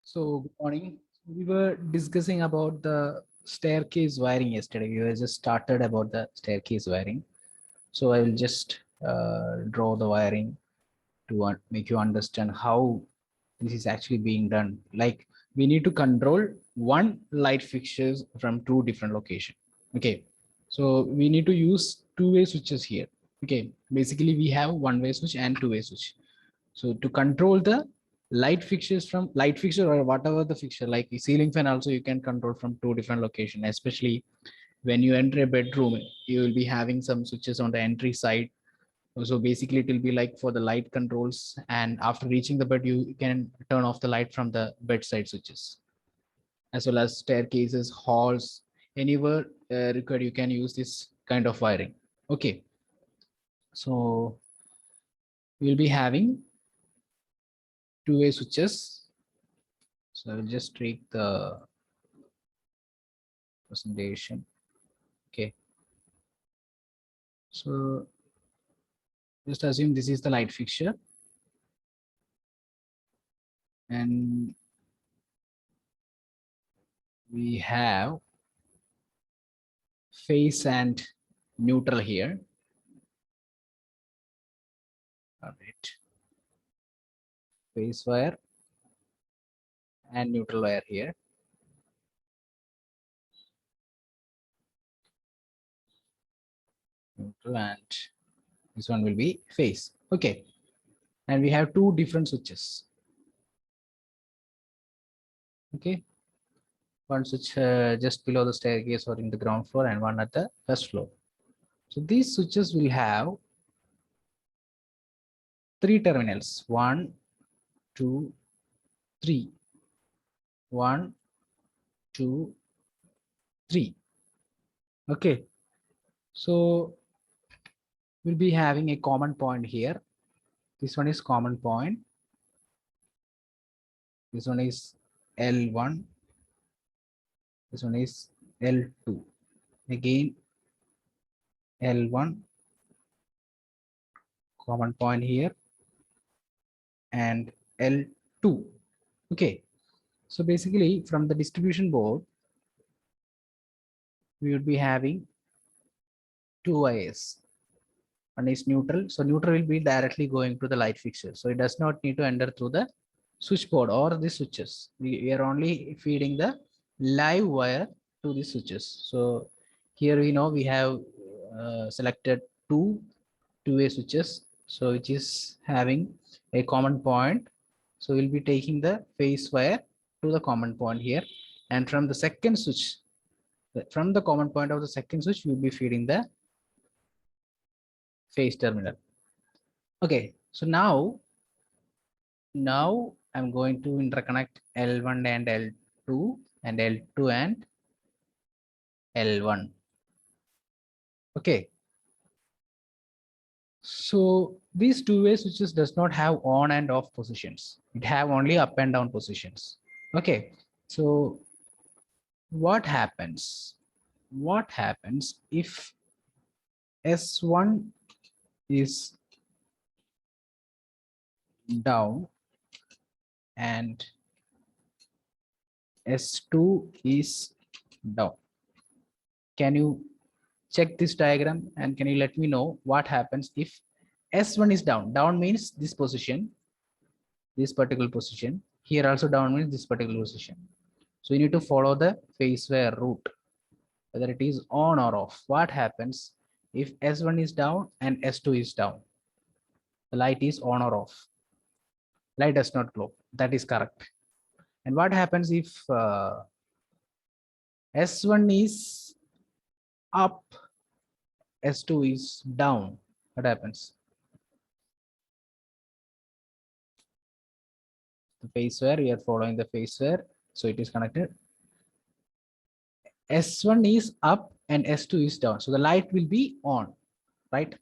So good morning. We were discussing about the staircase wiring yesterday. We were just started about the staircase wiring. So I will just draw the wiring to make you understand how this is actually being done. Like we need to control one light fixtures from two different locations. Okay. So we need to use two-way switches here. Okay. Basically we have one-way switch and two-way switch. So to control the light fixtures from light fixture or whatever the fixture, like the ceiling fan also you can control from two different locations, especially when you enter a bedroom, you will be having some switches on the entry side. So basically it will be like for the light controls, and after reaching the bed, you can turn off the light from the bedside switches, as well as staircases, halls, anywhere required, you can use this kind of wiring. Okay. So we'll be having two-way switches. So I will just take the presentation. Okay. So just assume this is the light fixture. And we have phase and neutral here. All right. Phase wire and neutral wire here. Neutral, and this one will be phase. Okay. And we have two different switches. Okay. One switch just below the staircase or in the ground floor, and one at the first floor. So these switches will have three terminals: 1, 2, 3. 1, 2, 3. Okay. So we'll be having a common point here. This one is common point. This one is L1. This one is L2. Again, L1, common point here, and L2. Okay. So basically from the distribution board, we would be having two wires. One is neutral. So neutral will be directly going to the light fixture. So it does not need to enter through the switchboard or the switches. We are only feeding the live wire to the switches. So here we know we have selected two-way switches. So which is having a common point. So we'll be taking the phase wire to the common point here. And from the second switch, from the common point of the second switch, we'll be feeding the phase terminal. Okay, so now I'm going to interconnect L1 and L2 and L2 and L1. Okay. So these two-way switches does not have on and off positions. It have only up and down positions. Okay. So what happens? What happens if S1 is down and S2 is down? Can you check this diagram and can you let me know what happens if S1 is down? Down means this position, this particular position. Here also down means this particular position. So you need to follow the phase wire route, whether it is on or off. What happens if S1 is down and S2 is down? The light is on or off. Light does not glow. That is correct. And what happens if S1 is up, S2 is down? What happens? The phase wire, we are following the phase wire, so it is connected. S1 is up and S2 is down, so the light will be on, right?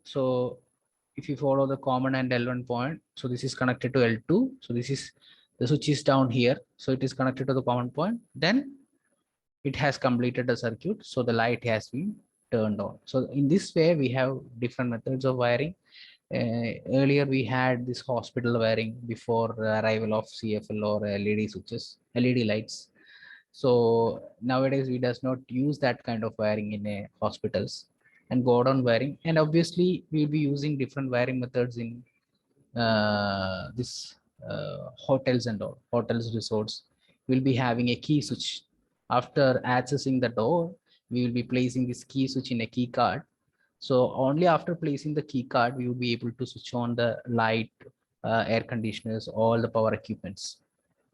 So if you follow the common and L1 point, so this is connected to L2, so this is the switch is down here, so it is connected to the common point, then it has completed the circuit, so the light has been turned on. So in this way we have different methods of wiring. Earlier we had this hospital wiring before the arrival of CFL or LED switches, LED lights. So nowadays we does not use that kind of wiring in hospitals and go down wiring. And obviously we'll be using different wiring methods in this hotels and all. Hotels, resorts will be having a key switch. After accessing the door, we will be placing this key switch in a key card. So only after placing the key card, we will be able to switch on the light, air conditioners, all the power equipments,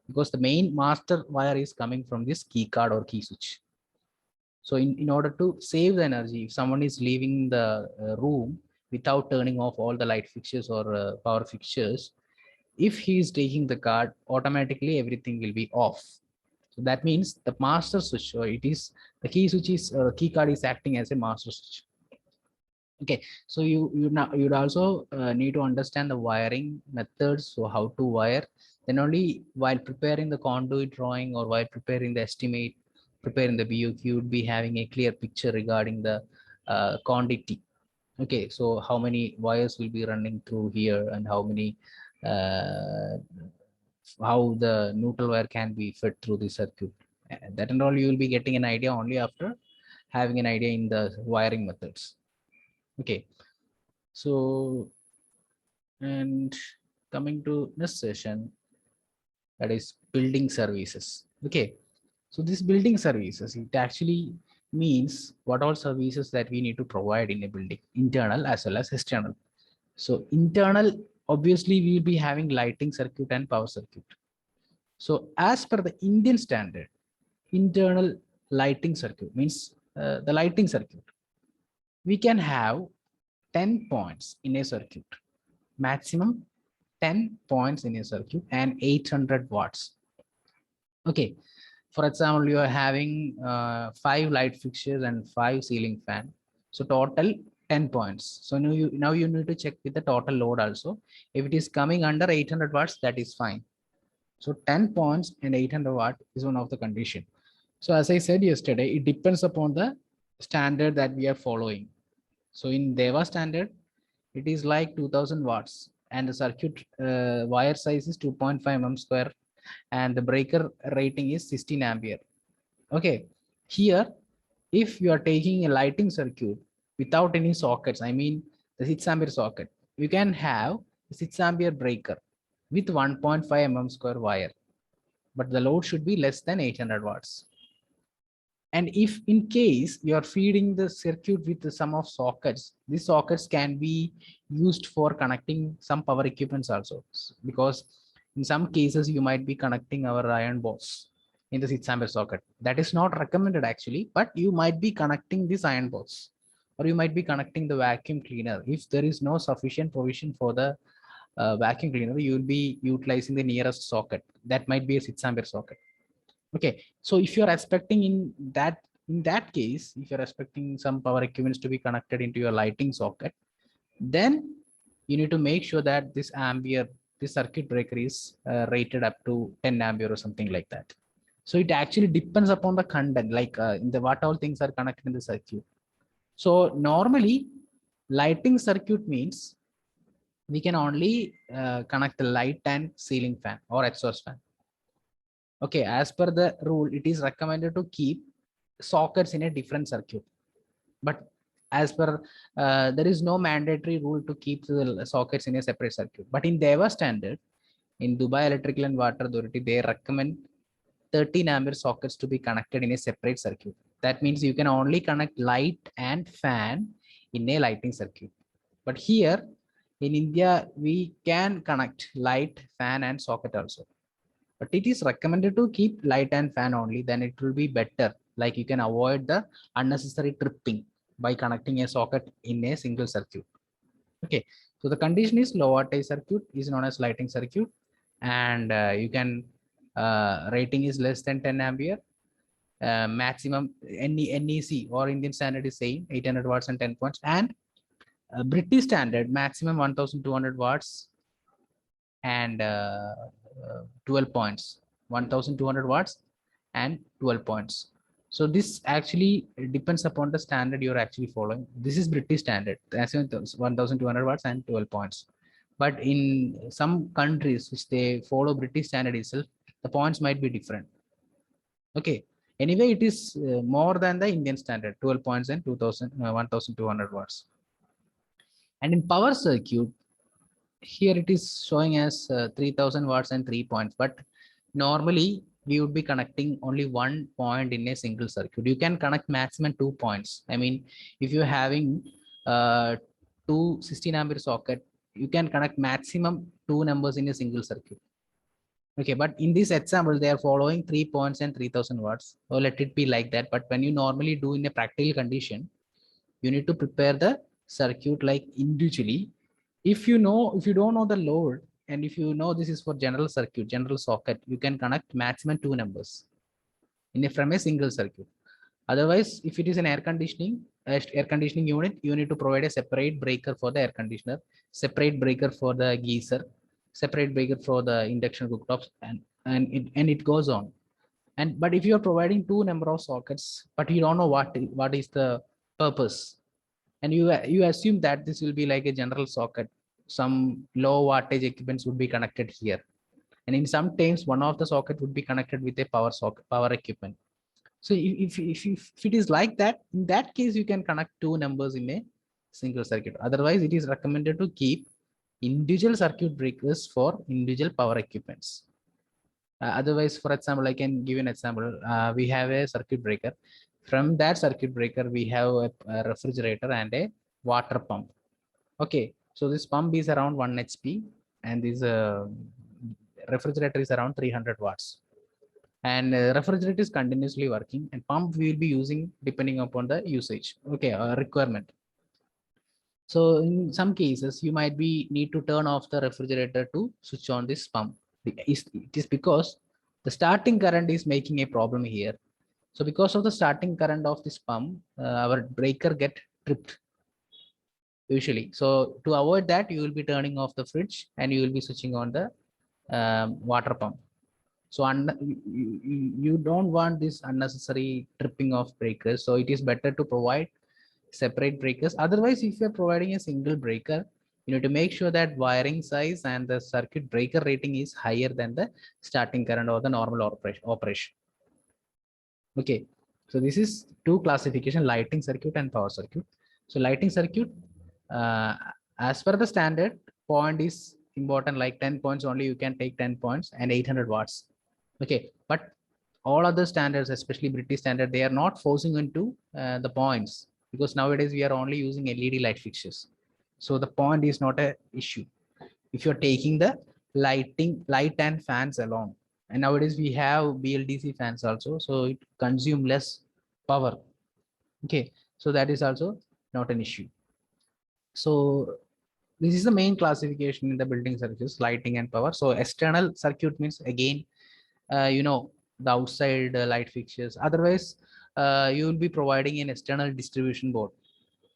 because the main master wire is coming from this key card or key switch. So in order to save the energy, if someone is leaving the room without turning off all the light fixtures or power fixtures, if he is taking the card, automatically everything will be off. So that means the master switch, or it is the key switch is key card is acting as a master switch. Okay, so you'd also need to understand the wiring methods. So how to wire, then only while preparing the conduit drawing or while preparing the estimate, preparing the BOQ, you would be having a clear picture regarding the quantity. Okay, so how many wires will be running through here, and how many uh, how the neutral wire can be fed through the circuit. That and all you will be getting an idea only after having an idea in the wiring methods. Okay, so, and coming to this session, that is building services. Okay, so this building services, it actually means what all services that we need to provide in a building, internal as well as external. So internal, obviously we will be having lighting circuit and power circuit. So as per the Indian standard, internal lighting circuit means the lighting circuit, we can have 10 points in a circuit, maximum 10 points in a circuit, and 800 watts. Okay, for example, you are having 5 light fixtures and 5 ceiling fan, so total 10 points. So now you need to check with the total load also. If it is coming under 800 watts, that is fine. So 10 points and 800 watt is one of the condition. So as I said yesterday, it depends upon the standard that we are following. So in DEVA standard, it is like 2000 watts, and the circuit wire size is 2.5 mm square, and the breaker rating is 16 ampere. Okay, here if you are taking a lighting circuit without any sockets, I mean the 6 ampere socket, you can have a 6 ampere breaker with 1.5 mm square wire, but the load should be less than 800 watts. And if in case you are feeding the circuit with the sum of sockets, these sockets can be used for connecting some power equipments also, because in some cases you might be connecting our iron box in the 6 ampere socket. That is not recommended actually, but you might be connecting this iron box, or you might be connecting the vacuum cleaner. If there is no sufficient provision for the vacuum cleaner, you will be utilizing the nearest socket. That might be a 6 ampere socket. Okay, so if you're expecting in that case, if you're expecting some power equipments to be connected into your lighting socket, then you need to make sure that this ampere, this circuit breaker is rated up to 10 ampere or something like that. So it actually depends upon the content, like in the what all things are connected in the circuit. So normally lighting circuit means we can only connect the light and ceiling fan or exhaust fan. Okay, as per the rule, it is recommended to keep sockets in a different circuit. But as per, there is no mandatory rule to keep the sockets in a separate circuit. But in DEVA standard, in Dubai Electrical and Water Authority, they recommend 13 ampere sockets to be connected in a separate circuit. That means you can only connect light and fan in a lighting circuit. But here in India, we can connect light, fan, and socket also. But it is recommended to keep light and fan only, then it will be better. Like you can avoid the unnecessary tripping by connecting a socket in a single circuit. Okay, so the condition is low voltage circuit is known as lighting circuit, and you can rating is less than 10 ampere. Maximum NEC or Indian standard is same 800 watts and 10 points, and British standard maximum 1200 watts and 12 points, 1200 watts and 12 points. So this actually depends upon the standard you're actually following. This is British standard, as in 1,200 watts and 12 points. But in some countries which they follow British standard itself, the points might be different. Okay. Anyway, it is more than the Indian standard, 12 points and 1,200 watts. And in power circuit, here it is showing as 3,000 watts and 3 points. But normally we would be connecting only 1 point in a single circuit. You can connect maximum 2 points. I mean, if you're having two 16 ampere socket, you can connect maximum 2 numbers in a single circuit. Okay, but in this example, they are following 3 points and 3,000 watts. So let it be like that. But when you normally do in a practical condition, you need to prepare the circuit like individually. If you don't know the load, and if you know this is for general circuit, general socket, you can connect maximum 2 numbers from a single circuit. Otherwise, if it is an air conditioning unit, you need to provide a separate breaker for the air conditioner, separate breaker for the geyser, separate breaker for the induction cooktops, and it goes on. And but if you are providing 2 number of sockets, but you don't know what is the purpose, and you assume that this will be like a general socket, some low wattage equipments would be connected here, and in some times one of the socket would be connected with a power equipment. So if it is like that, in that case you can connect 2 numbers in a single circuit. Otherwise, it is recommended to keep individual circuit breakers for individual power equipments. Otherwise, for example, I can give you an example. We have a circuit breaker. From that circuit breaker, we have a refrigerator and a water pump. Okay, so this pump is around 1 HP and this refrigerator is around 300 watts. And refrigerator is continuously working, and pump we will be using depending upon the usage. Okay, requirement. So in some cases, you might be need to turn off the refrigerator to switch on this pump. It is because the starting current is making a problem here. So because of the starting current of this pump, our breaker get tripped usually. So to avoid that, you will be turning off the fridge and you will be switching on the water pump. So you don't want this unnecessary tripping of breakers. So it is better to provide separate breakers. Otherwise, if you're providing a single breaker, you need to make sure that wiring size and the circuit breaker rating is higher than the starting current or the normal operation. Okay, so this is two classification: lighting circuit and power circuit. So lighting circuit, as per the standard, point is important, like 10 points only you can take 10 points and 800 watts. Okay, but all other standards, especially British standard, they are not forcing into the points, because nowadays we are only using LED light fixtures. So the point is not a issue if you're taking the light and fans along. And nowadays we have BLDC fans also, so it consume less power. Okay, so that is also not an issue. So this is the main classification in the building circuits: lighting and power. So external circuit means, again, the outside light fixtures. Otherwise, you will be providing an external distribution board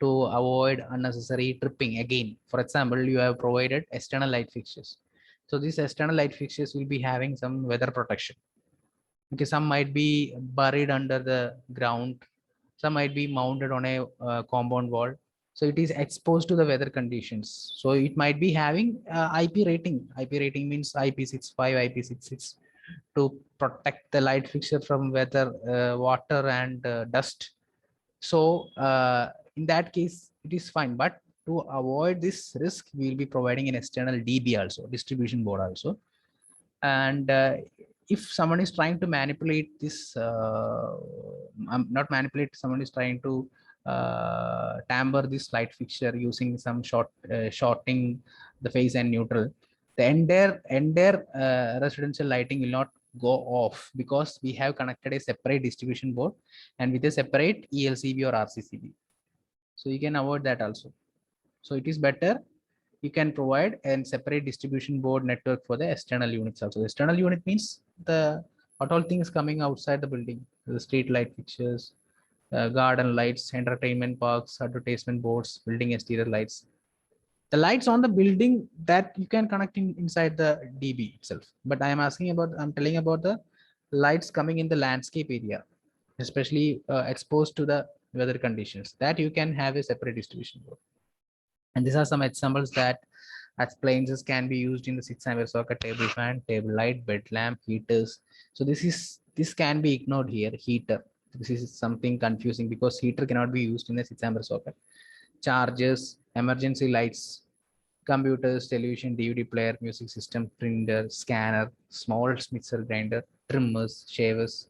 to avoid unnecessary tripping. Again, for example, you have provided external light fixtures. So these external light fixtures will be having some weather protection. Okay, some might be buried under the ground, some might be mounted on a compound wall. So it is exposed to the weather conditions. So it might be having IP rating. IP rating means IP65, IP66, to protect the light fixture from weather, water, and dust. So in that case, it is fine. But to avoid this risk, we will be providing an external DB also, distribution board also. And if someone is trying to manipulate this, not manipulate, someone is trying to tamper this light fixture using some shorting the phase and neutral, the entire residential lighting will not go off, because we have connected a separate distribution board and with a separate ELCB or RCCB. So you can avoid that also. So it is better you can provide a separate distribution board network for the external units also. The external unit means what all things coming outside the building: the street light fixtures, garden lights, entertainment parks, advertisement boards, building exterior lights. The lights on the building, that you can connect inside the DB itself. But I'm telling about the lights coming in the landscape area. especially exposed to the weather conditions, that you can have a separate distribution board. And these are some examples that appliances can be used in the 6 ampere socket: table fan, table light, bed lamp, heaters. So this can be ignored here. Heater, this is something confusing because heater cannot be used in a 6 ampere socket. Chargers, emergency lights, computers, television, DVD player, music system, printer, scanner, small mixer grinder, trimmers, shavers,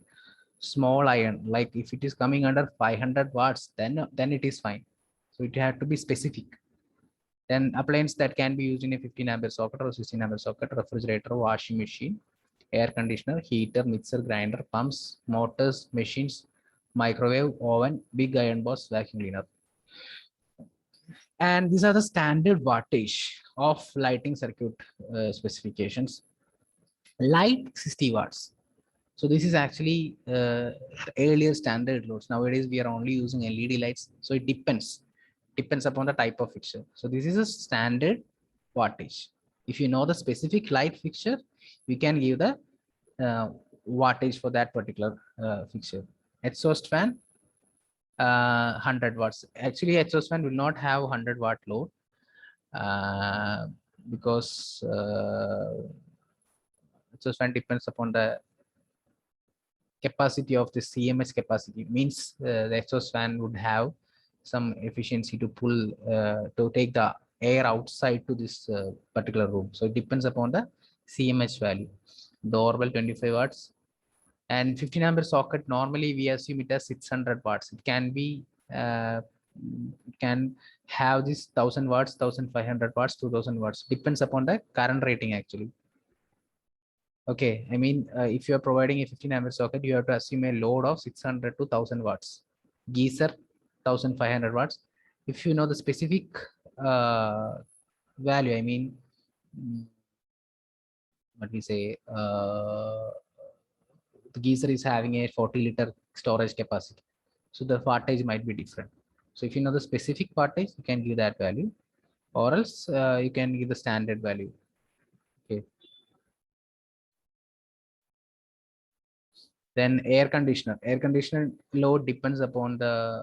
small iron. Like if it is coming under 500 watts, then it is fine. So it had to be specific. Then appliance that can be used in a 15 ampere socket or 16 ampere socket: refrigerator, washing machine, air conditioner, heater, mixer grinder, pumps, motors, machines, microwave, oven, big iron box, vacuum cleaner. And these are the standard wattage of lighting circuit specifications. Light 60 watts. So this is actually the earlier standard loads. Nowadays we are only using LED lights, so it depends upon the type of fixture. So this is a standard wattage. If you know the specific light fixture, you can give the wattage for that particular fixture. Exhaust fan, 100 watts. Actually, exhaust fan will not have 100-watt load because exhaust fan depends upon the capacity of the CMS capacity. Means the exhaust fan would have some efficiency to pull to take the air outside to this particular room. So it depends upon the CMH value. Doorbell 25 watts. And 15 ampere socket, normally we assume it as 600 watts. It can be can have this 1000 watts, 1500 watts, 2000 watts, depends upon the current rating actually. Okay, I mean, if you are providing a 15 ampere socket, you have to assume a load of 600 to 1000 watts. Geyser, 1500 watts. If you know the specific value, I mean, what we say, the geyser is having a 40-liter storage capacity. So the wattage might be different. So if you know the specific wattage, you can give that value, or else you can give the standard value. Okay. Then air conditioner. Air conditioner load depends upon the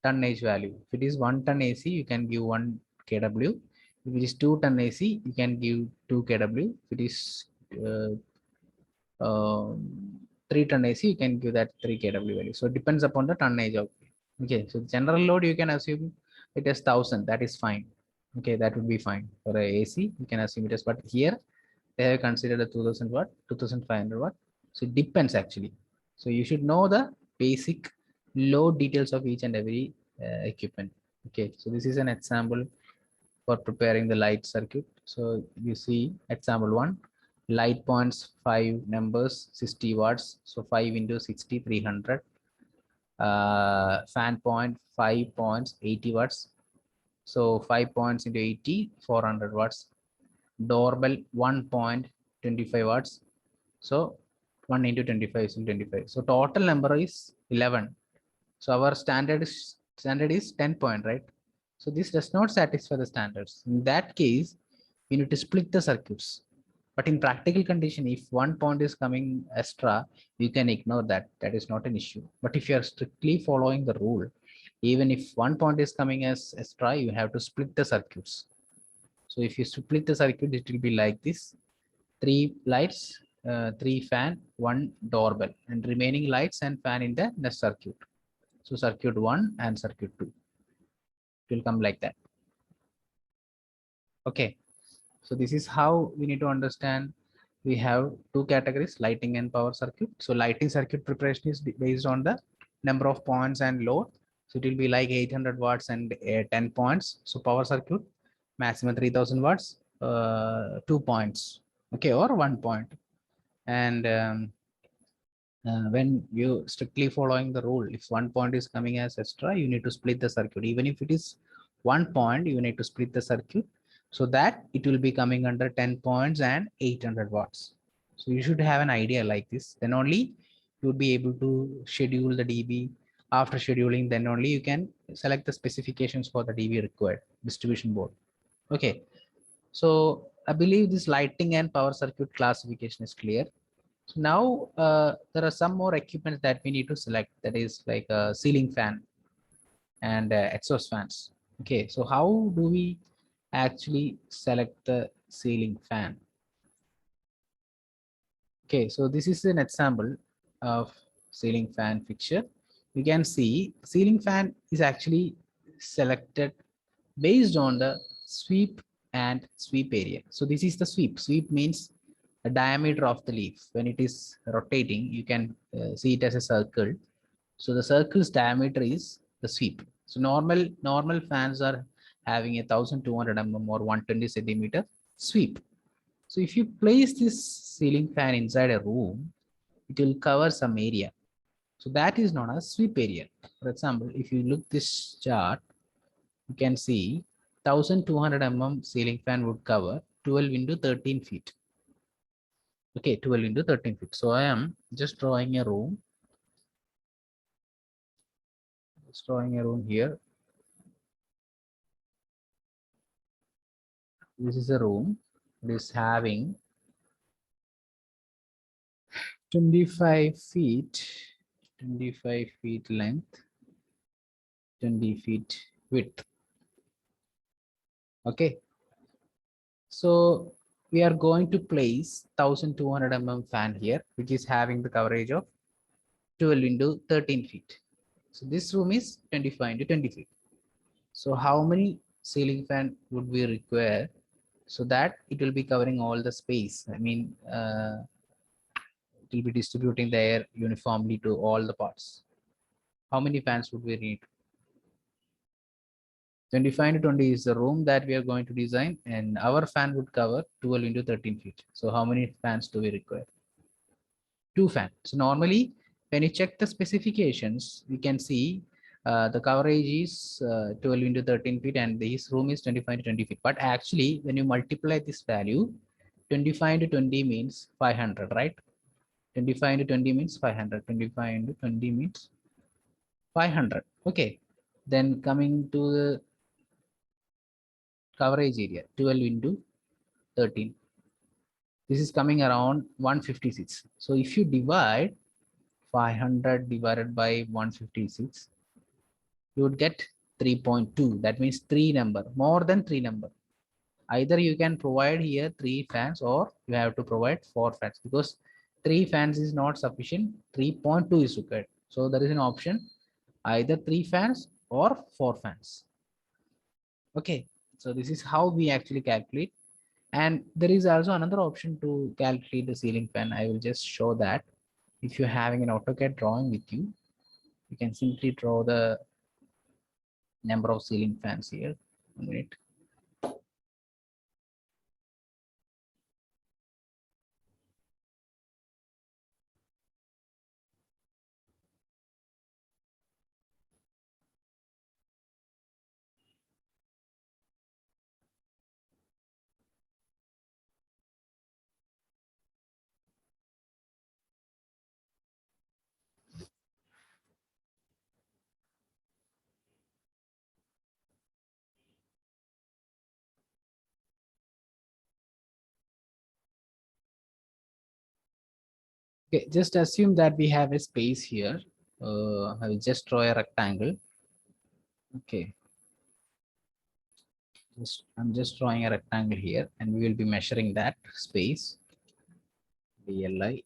tonnage value. If it is 1 ton AC, you can give 1 kW. If it is 2 ton AC, you can give 2 kW. If it is 3 ton AC, you can give that 3 kW value. So it depends upon the tonnage of. Okay, so general load you can assume it is 1000. That is fine. Okay, that would be fine for a AC. You can assume it is, but here they have considered a 2000 watt, 2500 watt. So it depends actually. So you should know the basic load details of each and every equipment. Okay, so this is an example for preparing the light circuit. So you see example 1, light points 5 numbers, 60 watts. So 5 into 60, 300. Fan point 5 points, 80 watts. So 5 points into 80, 400 watts. Doorbell 1.25 watts. So 1 into 25 is 25. So total number is 11. So our standard is 10 point, right? So this does not satisfy the standards. In that case, you need to split the circuits. But in practical condition, if 1 point is coming extra, you can ignore that. That is not an issue. But if you are strictly following the rule, even if 1 point is coming as extra, you have to split the circuits. So if you split the circuit, it will be like this: 3 lights, 3 fan, 1 doorbell, and remaining lights and fan in the next circuit. So circuit 1 and circuit 2. It will come like that. Okay. So this is how we need to understand. We have 2 categories: lighting and power circuit. So lighting circuit preparation is based on the number of points and load. So it will be like 800 watts and 10 points. So power circuit, maximum 3000 watts, 2 points. Okay, or 1 point. And when you strictly following the rule, if 1 point is coming as extra, you need to split the circuit. Even if it is 1 point, you need to split the circuit so that it will be coming under 10 points and 800 watts. So you should have an idea like this. Then only you would be able to schedule the DB. After scheduling, then only you can select the specifications for the DB required, distribution board. Okay. So I believe this lighting and power circuit classification is clear. So now there are some more equipment that we need to select, that is like a ceiling fan and exhaust fans. Okay, so how do we actually select the ceiling fan? Okay, so this is an example of ceiling fan fixture. You can see ceiling fan is actually selected based on the sweep and sweep area. So this is the sweep. Sweep means the diameter of the leaf. When it is rotating, you can see it as a circle. So the circle's diameter is the sweep. So normal fans are having 1,200 mm or 120 centimeter sweep. So if you place this ceiling fan inside a room, it will cover some area. So that is known as sweep area. For example, if you look this chart, you can see 1,200 mm ceiling fan would cover 12 into 13 feet. Okay, 12 into 13 feet. So I am just drawing a room. Just drawing a room here. This is a room. It is having 25 feet, 25 feet length, 20 feet width. Okay. So we are going to place 1,200 mm fan here, which is having the coverage of 12 into 13 feet. So this room is 25 into 20 feet. So how many ceiling fan would we require so that it will be covering all the space? I mean, it will be distributing the air uniformly to all the parts. How many fans would we need? 25 into 20 is the room that we are going to design, and our fan would cover 12 into 13 feet. So how many fans do we require? 2 fans. So normally, when you check the specifications, we can see the coverage is 12 into 13 feet and this room is 25 to 20 feet. But actually, when you multiply this value, 25 to 20 means 500, right? 25 into 20 means 500. 25 into 20 means 500. Okay. Then coming to the coverage area, 12 into 13. This is coming around 156. So if you divide 500 divided by 156, you would get 3.2. That means 3 number, more than 3 number. Either you can provide here 3 fans or you have to provide 4 fans, because 3 fans is not sufficient. 3.2 is required. So there is an option, either 3 fans or 4 fans. Okay, so this is how we actually calculate. And there is also another option to calculate the ceiling fan. I will just show that. If you're having an AutoCAD drawing with you, you can simply draw the number of ceiling fans here. 1 minute. Okay, just assume that we have a space here. I will just draw a rectangle. Okay, I'm just drawing a rectangle here, and we will be measuring that space. BLI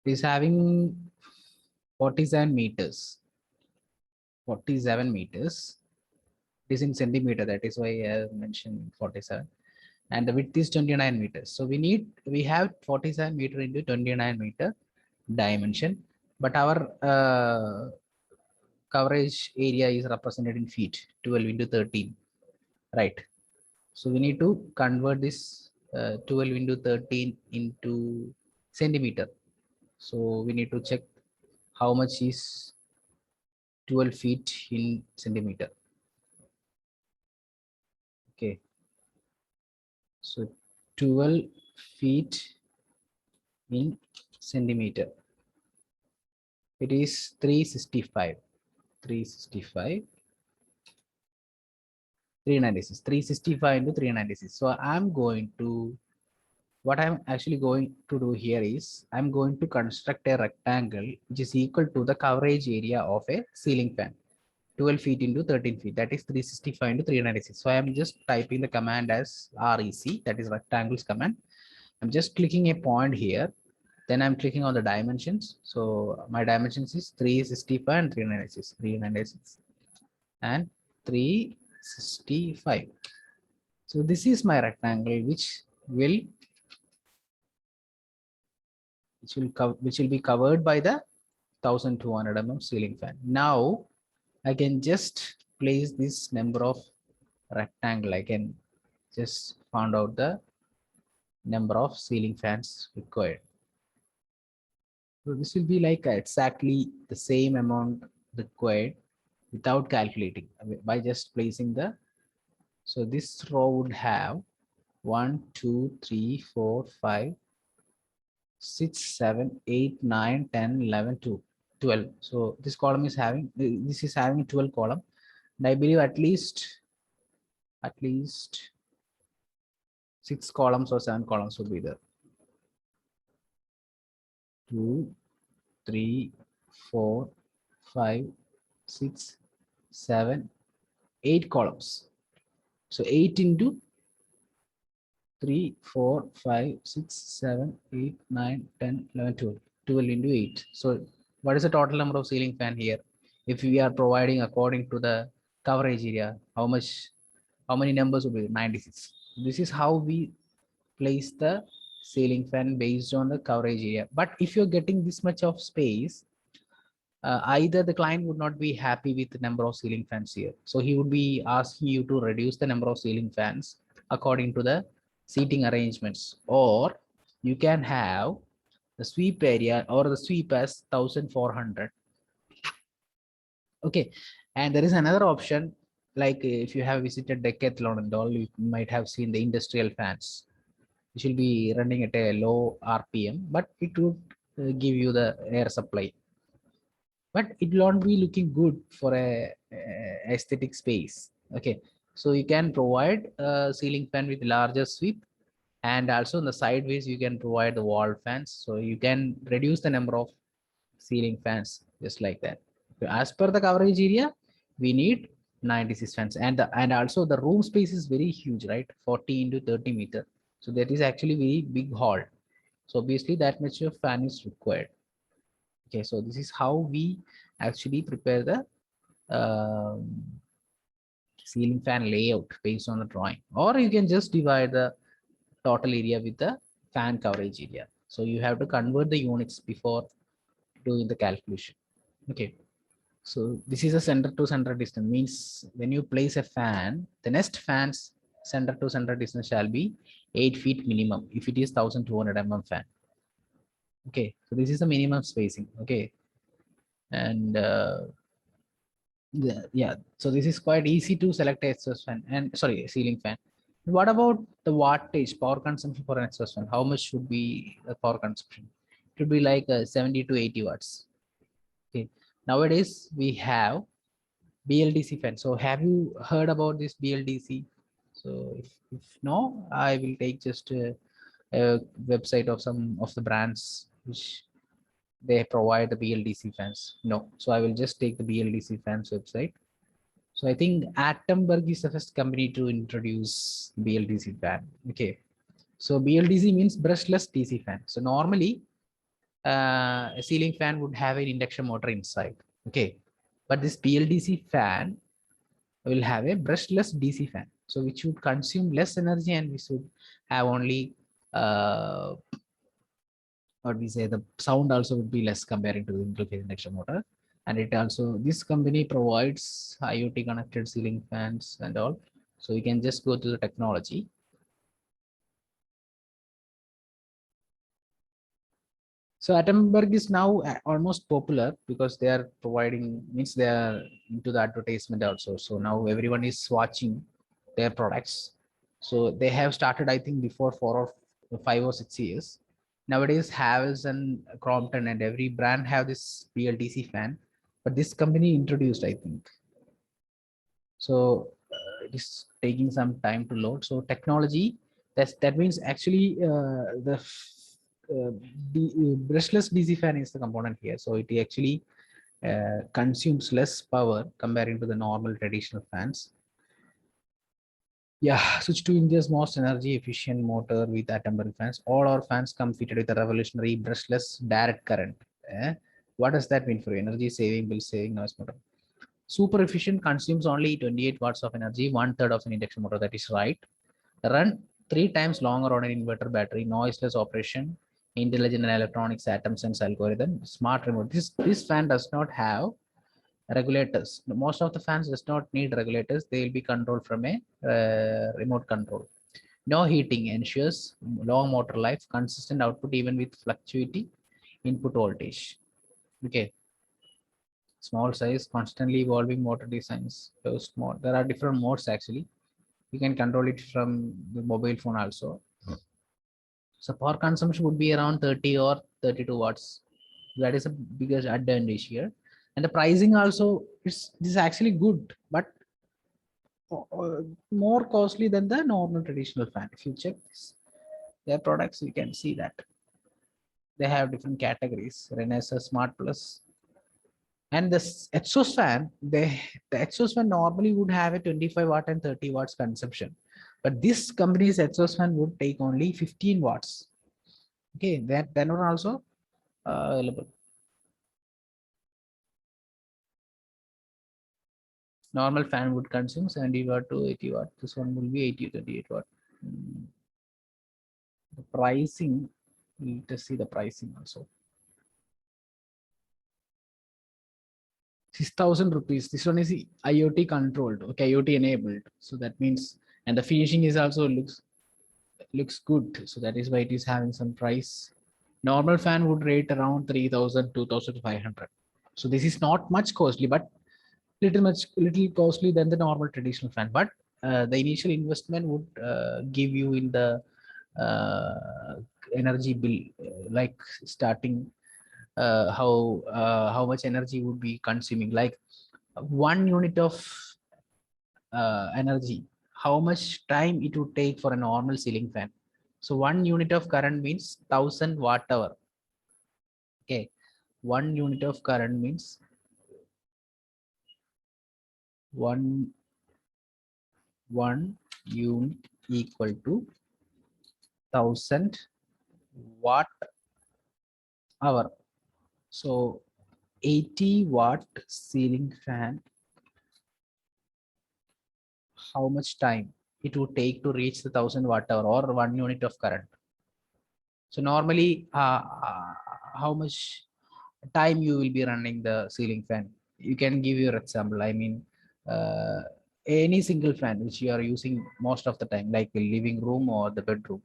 is having 47 meters. 47 meters. It is in centimeter. That is why I mentioned 47. And the width is 29 meters. So we have 47 meter into 29 meter dimension, but our coverage area is represented in feet, 12 into 13, right? So we need to convert this 12 into 13 into centimeter. So we need to check how much is 12 feet in centimeter. Okay, so 12 feet in centimeter. It is 365. 365. 396. 365 into 396. So I'm going to what I'm actually going to do here is I'm going to construct a rectangle which is equal to the coverage area of a ceiling fan. 12 feet into 13 feet, that is 365 into 396. So I am just typing the command as rec, that is rectangles command. I'm just clicking a point here, then I'm clicking on the dimensions. So my dimensions is 365 and 396, 396 and 365. So this is my rectangle which will be covered by the 1200 mm ceiling fan. Now I can just place this number of rectangle. I can just find out the number of ceiling fans required. So this will be like exactly the same amount required without calculating, by just placing the. So this row would have 1, 2, 3, 4, 5, 6, 7, 8, 9, 10, 11, 12. So this column is having, this is having 12 column. And I believe at least 6 columns or 7 columns would be there. 2, 3, 4, 5, 6, 7, 8 columns. So 8 into 3, 4, 5, 6, 7, 8, 9, 10, 11, 12. 12 into 8. So what is the total number of ceiling fan here? If we are providing according to the coverage area, how many numbers will be 96? This is how we place the ceiling fan based on the coverage area. But if you're getting this much of space, either the client would not be happy with the number of ceiling fans here. So he would be asking you to reduce the number of ceiling fans according to the seating arrangements, or you can have the sweep area or the sweep as 1400. Okay. And there is another option, like if you have visited Decathlon and all, you might have seen the industrial fans, which will be running at a low RPM, but it would give you the air supply. But it will not be looking good for a aesthetic space. Okay. So you can provide a ceiling fan with larger sweep, and also in the sideways you can provide the wall fans. So you can reduce the number of ceiling fans just like that. As per the coverage area, we need 96 fans, and also the room space is very huge, right? 40 into 30 meter. So that is actually very big hall. So obviously that much of fan is required. Okay, so this is how we actually prepare the ceiling fan layout based on the drawing, or you can just divide the total area with the fan coverage area. So you have to convert the units before doing the calculation. Okay. So this is a center to center distance, means when you place a fan, the next fan's center to center distance shall be 8 feet minimum if it is 1200 mm fan. Okay, so this is the minimum spacing. Okay, and yeah, so this is quite easy to select a exhaust fan and sorry, ceiling fan. What about the wattage, power consumption for an exhaust fan? How much should be the power consumption? It would be like 70 to 80 watts. Okay, nowadays we have BLDC fan. So have you heard about this BLDC? So if no, I will take just a website of some of the brands which they provide the BLDC fans. No, so I will just take the BLDC fans website. So I think Atomberg is the first company to introduce BLDC fan. Okay, so BLDC means brushless DC fan. So normally a ceiling fan would have an induction motor inside. Okay, but this BLDC fan will have a brushless DC fan, so which would consume less energy, and we should have only what we say, the sound also would be less comparing to the single phase induction motor. And it also, this company provides IoT connected ceiling fans and all. So you can just go to the technology. So Atomberg is now almost popular because they are providing, means they are into the advertisement also. So now everyone is watching their products. So they have started, I think, before 5 or 6 years. Nowadays, Havells and Crompton and every brand have this BLDC fan, but this company introduced, I think. So it is taking some time to load. So technology That means actually the brushless DC fan is the component here. So it actually consumes less power comparing to the normal traditional fans. Yeah, switch to India's most energy efficient motor with atom fans. All our fans come fitted with a revolutionary brushless direct current. What does that mean for you? Energy saving, bill saving, noise motor. Super efficient, consumes only 28 watts of energy, one third of an induction motor. That is right. Run 3 times longer on an inverter battery, noiseless operation, intelligent and electronics atom sense algorithm, smart remote. This fan does not have regulators. Most of the fans does not need regulators. They will be controlled from a remote control. No heating ensures long motor life, consistent output even with fluctuating input voltage. Okay. Small size, constantly evolving motor designs. Those small. There are different modes actually. You can control it from the mobile phone also. So power consumption would be around 30 or 32 watts. That is a biggest advantage here. And the pricing also is actually good, but more costly than the normal traditional fan. If you check this, their products, you can see that they have different categories. Renesas, Smart Plus, and this exhaust fan. The exhaust fan normally would have a 25 watt and 30 watts consumption, but this company's exhaust fan would take only 15 watts. Okay, that one also available. Normal fan would consume 70 watt to 80 watt. This one will be 80 to 28 watt. The pricing, let us see the pricing also. 6,000 rupees. This one is IoT controlled, okay, IoT enabled. So that means, and the finishing is also looks good. So that is why it is having some price. Normal fan would rate around 3,000, 2,500. So this is not much costly, but little costly than the normal traditional fan. But the initial investment would give you in the uh, energy bill, like starting how much energy would be consuming, like 1 unit of energy, how much time it would take for a normal ceiling fan. So 1 unit of current means 1,000 watt hour. Okay, 1 unit of current means one unit equal to 1,000 watt hour. So 80-watt ceiling fan, how much time it would take to reach the 1,000 watt hour or 1 unit of current. So normally, how much time you will be running the ceiling fan? You can give your example. I mean, any single fan which you are using most of the time, like the living room or the bedroom,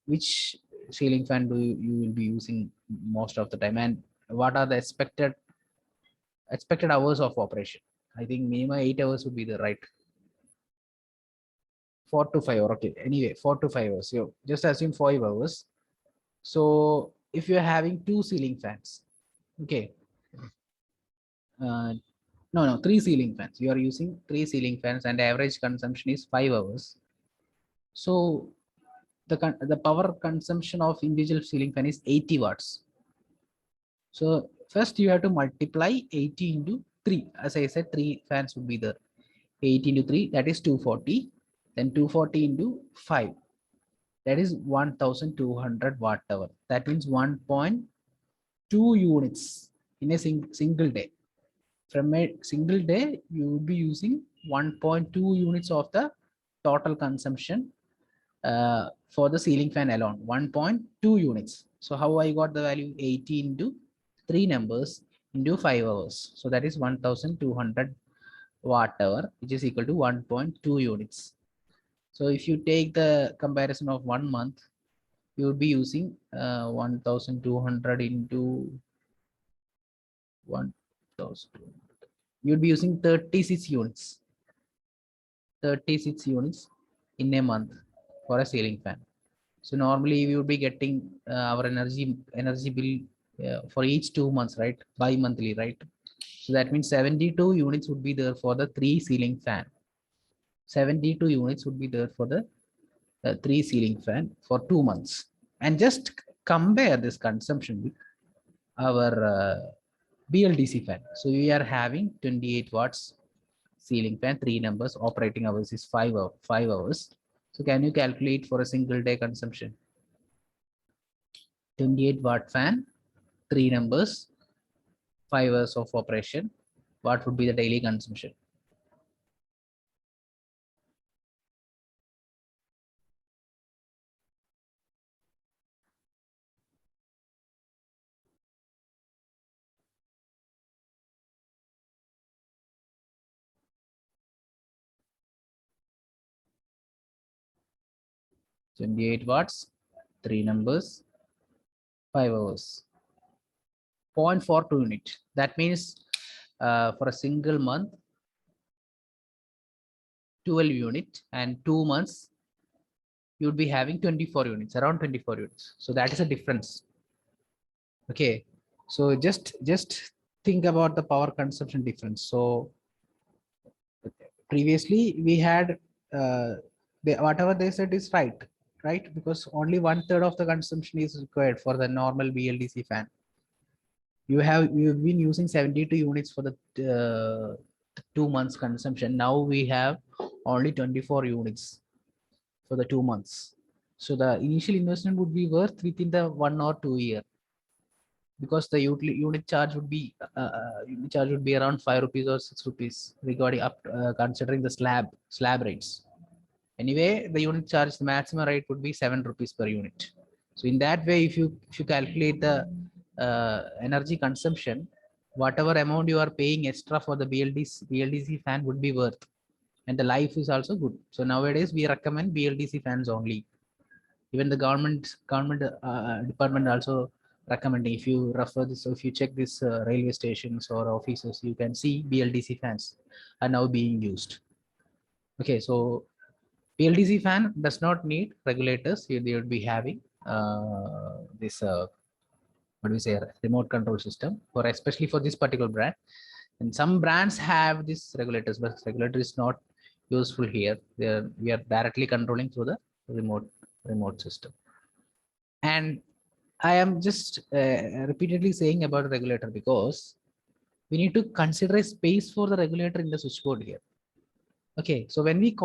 which ceiling fan you will be using most of the time, and what are the expected hours of operation? I think minimum 8 hours would be the right. 4 to 5 hours. Okay. Anyway, 4 to 5 hours. So just assume 5 hours. So if you're having two ceiling fans, okay. No, three ceiling fans. You are using three ceiling fans, and average consumption is 5 hours. So the power consumption of individual ceiling fan is 80 watts. So first you have to multiply 80 into 3. As I said, three fans would be there. 80 into 3, that is 240. Then 240 into 5, that is 1,200 watt hour. That means 1.2 units in a single day. From a single day, you will be using 1.2 units of the total consumption for the ceiling fan alone. 1.2 units. So how I got the value? 80 into 3 numbers into 5 hours. So that is 1,200 watt hour, which is equal to 1.2 units. So if you take the comparison of 1 month, you would be using 1,200 into 1,200. You'd be using 36 units. 36 units in a month for a ceiling fan. So normally we would be getting our energy bill for each 2 months, right? Bi-monthly, right? So that means 72 units would be there for the three ceiling fan. 72 units would be there for the three ceiling fan for 2 months, and just compare this consumption with our BLDC fan. So we are having 28 watts ceiling fan, 3 numbers, operating hours is 5 hours. So can you calculate for a single day consumption? 28 watt fan, 3 numbers, 5 hours of operation. What would be the daily consumption? Twenty-eight watts, 3 numbers, 5 hours. 0.42 unit. That means for a single month, 12 unit, and 2 months, you would be having 24 units, around 24 units. So that is a difference. Okay. So just think about the power consumption difference. So previously we had whatever they said is right? Because only 1/3 of the consumption is required for the normal BLDC fan. You've been using 72 units for the 2 months consumption. Now we have only 24 units for the 2 months. So the initial investment would be worth within the 1 or 2 year, because the unit charge would be around 5 rupees or 6 rupees regarding up considering the slab rates. Anyway, the unit charge, the maximum rate would be 7 rupees per unit. So in that way, if you calculate the energy consumption, whatever amount you are paying extra for the BLDC fan would be worth, and the life is also good. So nowadays we recommend BLDC fans only. Even the government department also recommending. If you refer this, so if you check this railway stations or offices, you can see BLDC fans are now being used. Okay, so BLDC fan does not need regulators. They would be having this what do we say, remote control system, for especially for this particular brand. And some brands have this regulators, but regulator is not useful here. We are directly controlling through the remote system. And I am just repeatedly saying about regulator because we need to consider a space for the regulator in the switchboard here. Okay, so when we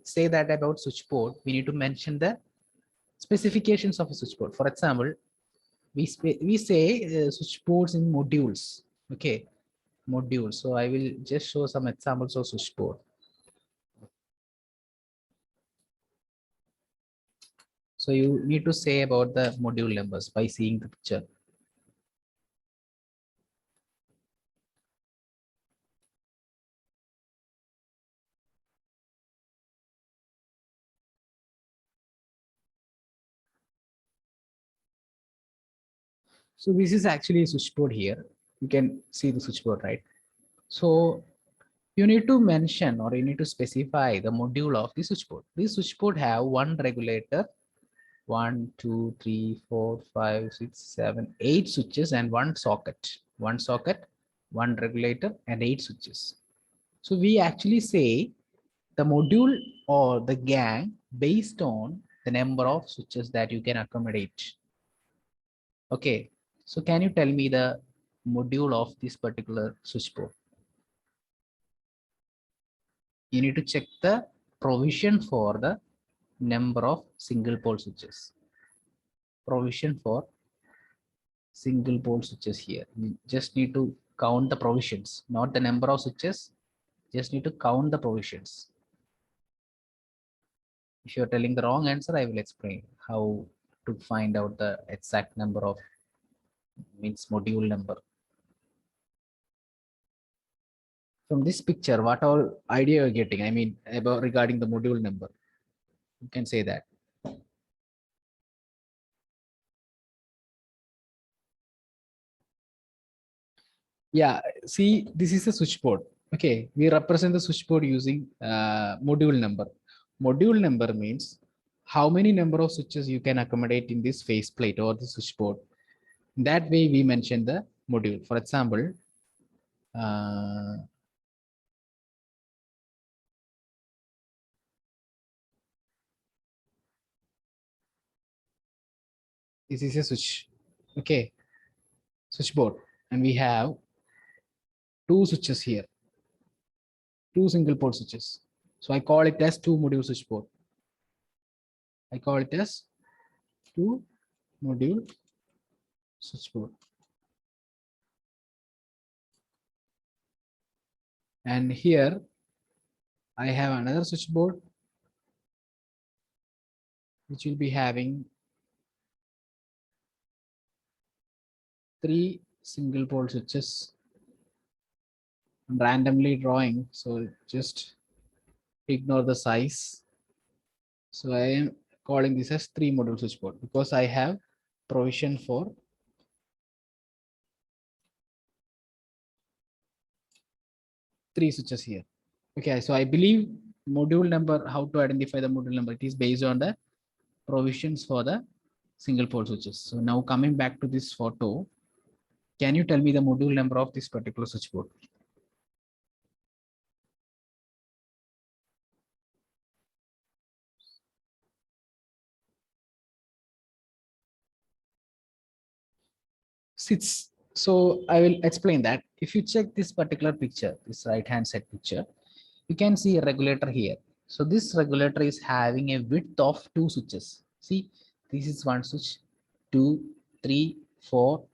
say that about switchboard, we need to mention the specifications of a switchboard. For example, we say switchboards in modules. Okay, modules. So I will just show some examples of switchboard. So you need to say about the module numbers by seeing the picture. So this is actually a switchboard here. You can see the switchboard, right? So you need to mention or you need to specify the module of the switchboard. This switchboard have one regulator, 1, 2, 3, 4, 5, 6, 7, 8 switches and one socket, one regulator and 8 switches. So we actually say the module or the gang based on the number of switches that you can accommodate. Okay, so can you tell me the module of this particular switchboard? You need to check the provision for the number of single pole switches. Provision for single pole switches here. You just need to count the provisions, not the number of switches. Just need to count the provisions. If you're telling the wrong answer, I will explain how to find out the exact number of means module number. From this picture, what all idea you're getting? I mean, about regarding the module number, you can say that. Yeah, see, this is a switchboard. Okay, we represent the switchboard using module number. Module number means how many number of switches you can accommodate in this faceplate or the switchboard. That way we mention the module. For example, This is a switch. Okay, switchboard, and we have two switches here, two single port switches. So I call it as two module switchboard. I call it as two module switchboard. And here I have another switchboard which will be having three single port switches. I'm randomly drawing, so just ignore the size. So I am calling this as three module switchboard because I have provision for three switches here. Okay, so I believe module number, how to identify the module number, it is based on the provisions for the single port switches. So now coming back to this photo, can you tell me the module number of this particular switchboard? Six. So I will explain that. If you check this particular picture, this right hand side picture, you can see a regulator here. So this regulator is having a width of two switches. See, this is one switch, 2, 3, 4,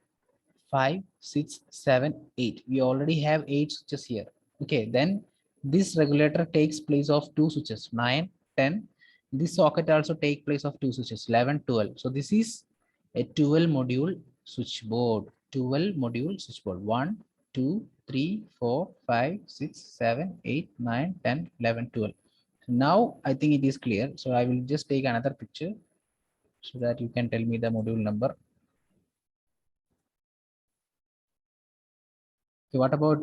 5, 6, 7, 8. We already have 8 switches here. Okay, then this regulator takes place of two switches, 9, 10. This socket also take place of two switches, 11, 12. So this is a 12 module switchboard. 12 module switchboard. 1, 2, 3, 4, 5, 6, 7, 8, 9, 10, 11, 12. Now I think it is clear. So I will just take another picture so that you can tell me the module number. Okay, what about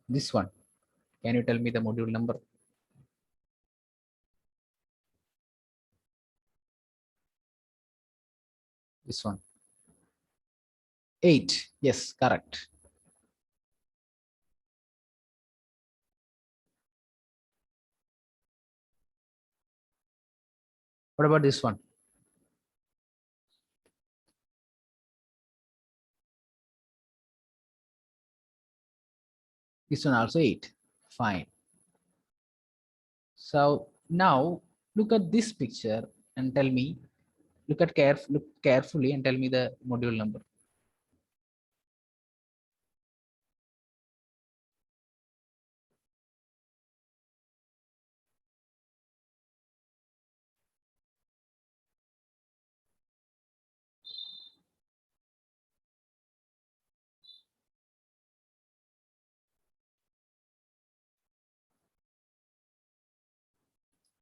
this one? Can you tell me the module number? This one. 8. Yes, correct. What about this one? This one also 8. Fine. So now look at this picture and tell me, look carefully and tell me the module number.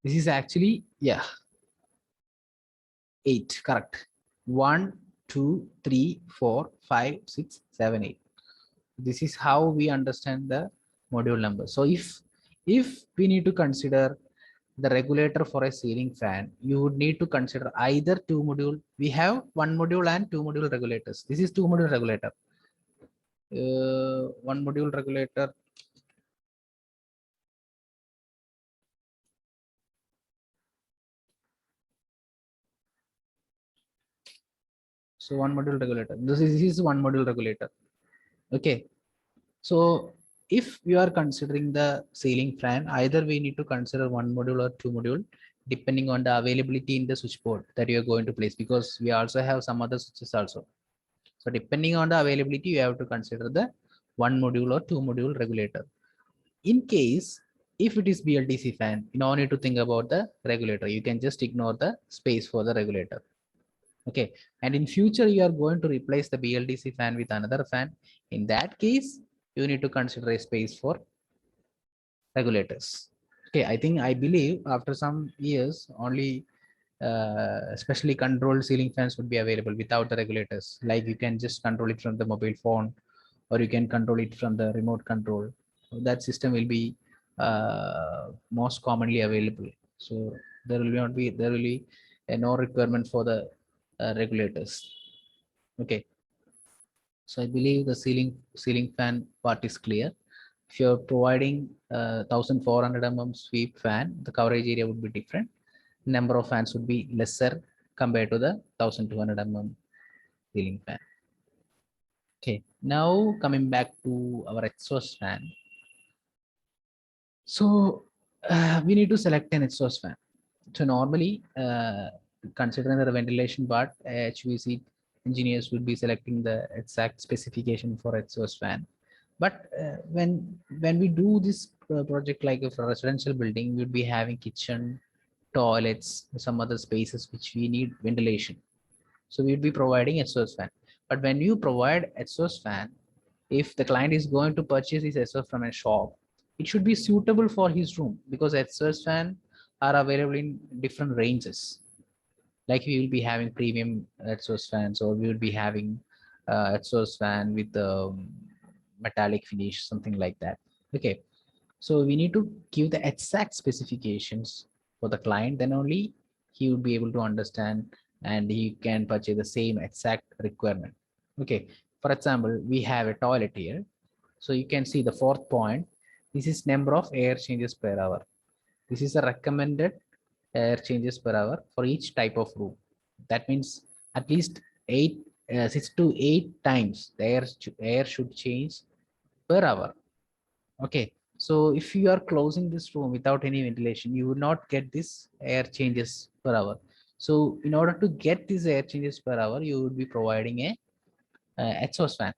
This is actually, yeah, 8, correct. 1, 2, 3, 4, 5, 6, 7, 8. This is how we understand the module number. So if we need to consider the regulator for a ceiling fan, you would need to consider either two module. We have one module and two module regulators. This is two module regulator. One module regulator. So one module regulator. This is one module regulator. Okay. So if you are considering the ceiling fan, either we need to consider one module or two module, depending on the availability in the switchboard that you are going to place, because we also have some other switches also. So depending on the availability, you have to consider the one module or two module regulator. In case, if it is BLDC fan, you don't need to think about the regulator. You can just ignore the space for the regulator. Okay. And in future, you are going to replace the BLDC fan with another fan. In that case, you need to consider a space for regulators. Okay. I believe after some years, only especially controlled ceiling fans would be available without the regulators. Like you can just control it from the mobile phone, or you can control it from the remote control. That system will be most commonly available. So there will be no requirement for the regulators. Okay. So I believe the ceiling fan part is clear. If you're providing 1400 mm sweep fan, the coverage area would be different. Number of fans would be lesser compared to the 1200 mm ceiling fan. Okay, now coming back to our exhaust fan. So we need to select an exhaust fan. So normally, considering the ventilation part, HVAC engineers will be selecting the exact specification for exhaust fan. But when we do this project like for a residential building, we would be having kitchen, toilets, some other spaces which we need ventilation. So we would be providing exhaust fan. But when you provide exhaust fan, if the client is going to purchase his exhaust from a shop, it should be suitable for his room because exhaust fan are available in different ranges. Like we will be having premium exhaust fans, or we will be having exhaust fan with metallic finish, something like that. Okay, so we need to give the exact specifications for the client, then only he would be able to understand and he can purchase the same exact requirement. Okay, for example, we have a toilet here. So you can see the fourth point. This is number of air changes per hour. This is a recommended air changes per hour for each type of room. That means at least 6 to 8 times the air should change per hour. Okay, so if you are closing this room without any ventilation, you will not get this air changes per hour. So in order to get these air changes per hour, you would be providing a exhaust fan.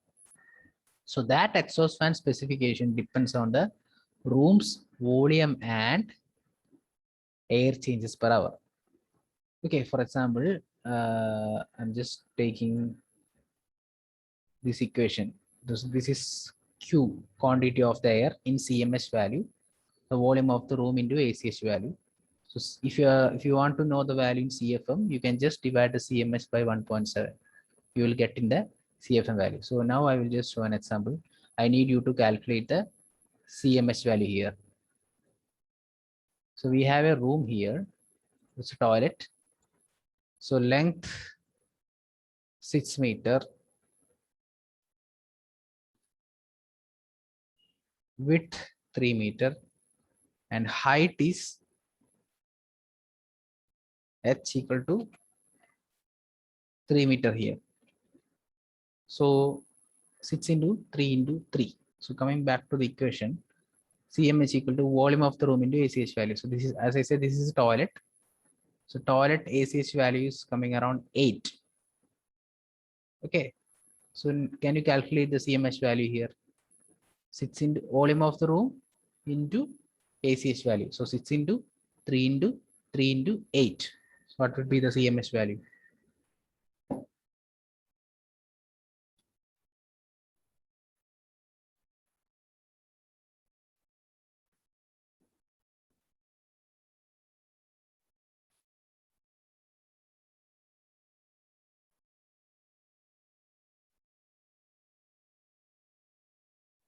So that exhaust fan specification depends on the room's volume and air changes per hour. Okay, for example, I'm just taking this equation. This is Q, quantity of the air in CMS value, the volume of the room into ACH value. So if you want to know the value in CFM, you can just divide the CMS by 1.7. You will get in the CFM value. So now I will just show an example. I need you to calculate the CMS value here. So we have a room here. It's a toilet. So length 6 meter, width 3 meter, and height is h equal to 3 meter here. So 6 into 3 into 3. So coming back to the equation, CMH equal to volume of the room into ACH value. So this is, as I said, this is a toilet. So toilet ACH value is coming around 8. Okay. So can you calculate the CMH value here? 6 into volume of the room into ACH value. So 6 into 3 into 3 into 8. So what would be the CMS value?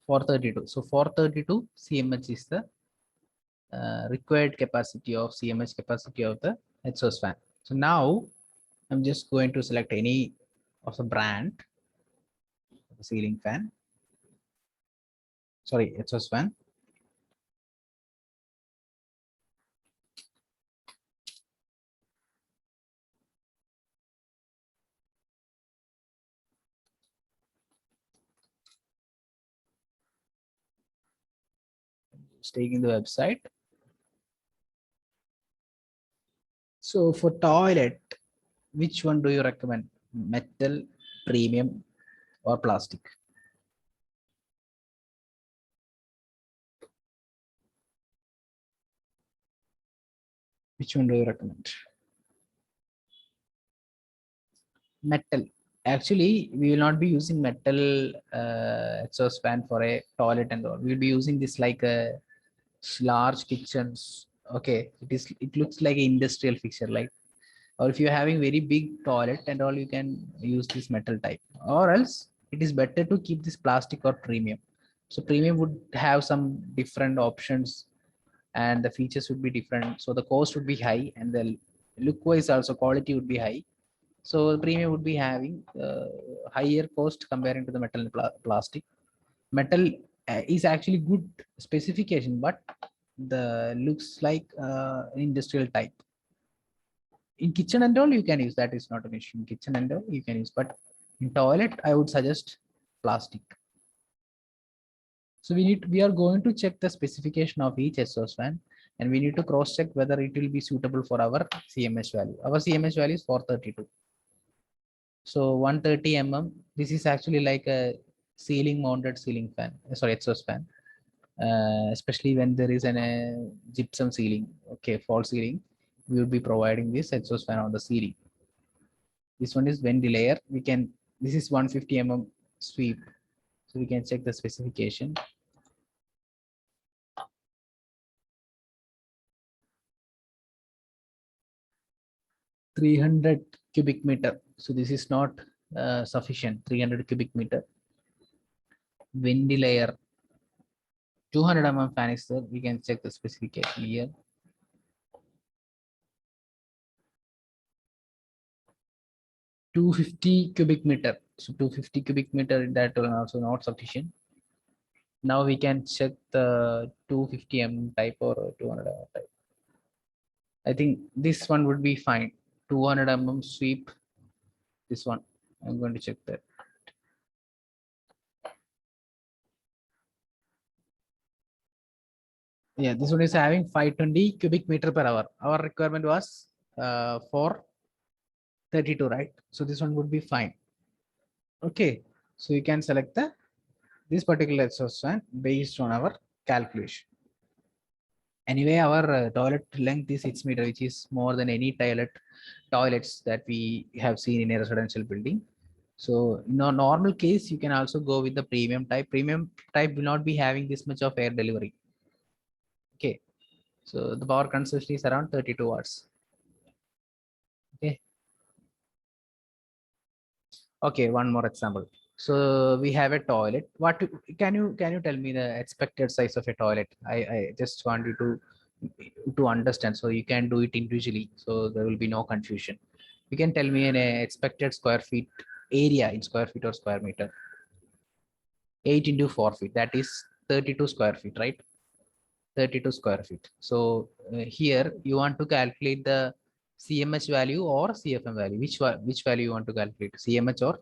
For 32. So 432 CMH is the required capacity of CMH capacity of the exhaust fan. So now I'm just going to select any of the brand of the ceiling fan. Sorry, exhaust fan. Just taking the website. So for toilet, which one do you recommend? Metal, premium, or plastic? Which one do you recommend? Metal. Actually, we will not be using metal exhaust fan for a toilet and all. We'll be using this like a large kitchens. Okay, it looks like an industrial fixture, like, or if you're having very big toilet and all, you can use this metal type, or else it is better to keep this plastic or premium. So premium would have some different options and the features would be different, so the cost would be high and the look wise also quality would be high. So the premium would be having higher cost comparing to the metal and plastic. Metal is actually good specification, but the looks like industrial type. In kitchen and all, you can use, that is not an issue. In kitchen and all, you can use, but in toilet, I would suggest plastic. So we are going to check the specification of each exhaust fan, and we need to cross check whether it will be suitable for our CMH value. Our CMH value is 432. So 130 mm. This is actually like a ceiling mounted ceiling fan. Sorry, exhaust fan. Especially when there is a gypsum ceiling, okay, false ceiling, we will be providing this exhaust fan on the ceiling. This one is ventilator. We can, this is 150 mm sweep, so we can check the specification. (300 cubic meter). So this is not sufficient. 300 cubic meter. Ventilator. 200 mm fan is there. We can check the specification here. 250 cubic meter. So 250 cubic meter, that will also not sufficient. Now we can check the 250 mm type or 200 mm type. I think this one would be fine. 200 mm sweep. This one, I'm going to check that. Yeah, this one is having 520 cubic meter per hour. Our requirement was 432, right? So this one would be fine. Okay, so you can select this particular exhaust fan based on our calculation. Anyway, our toilet length is 6 meter, which is more than any toilets that we have seen in a residential building. So in a normal case, you can also go with the premium type. Premium type will not be having this much of air delivery. Okay, so the power consumption is around 32 watts. Okay. Okay, one more example. So we have a toilet. What can you tell me the expected size of a toilet? I just want you to understand, so you can do it individually, so there will be no confusion. You can tell me an expected square feet area in square feet or square meter. 8 into 4 feet, that is 32 square feet, right? 32 square feet. So here you want to calculate the CMH value or CFM value. Which value you want to calculate, CMH or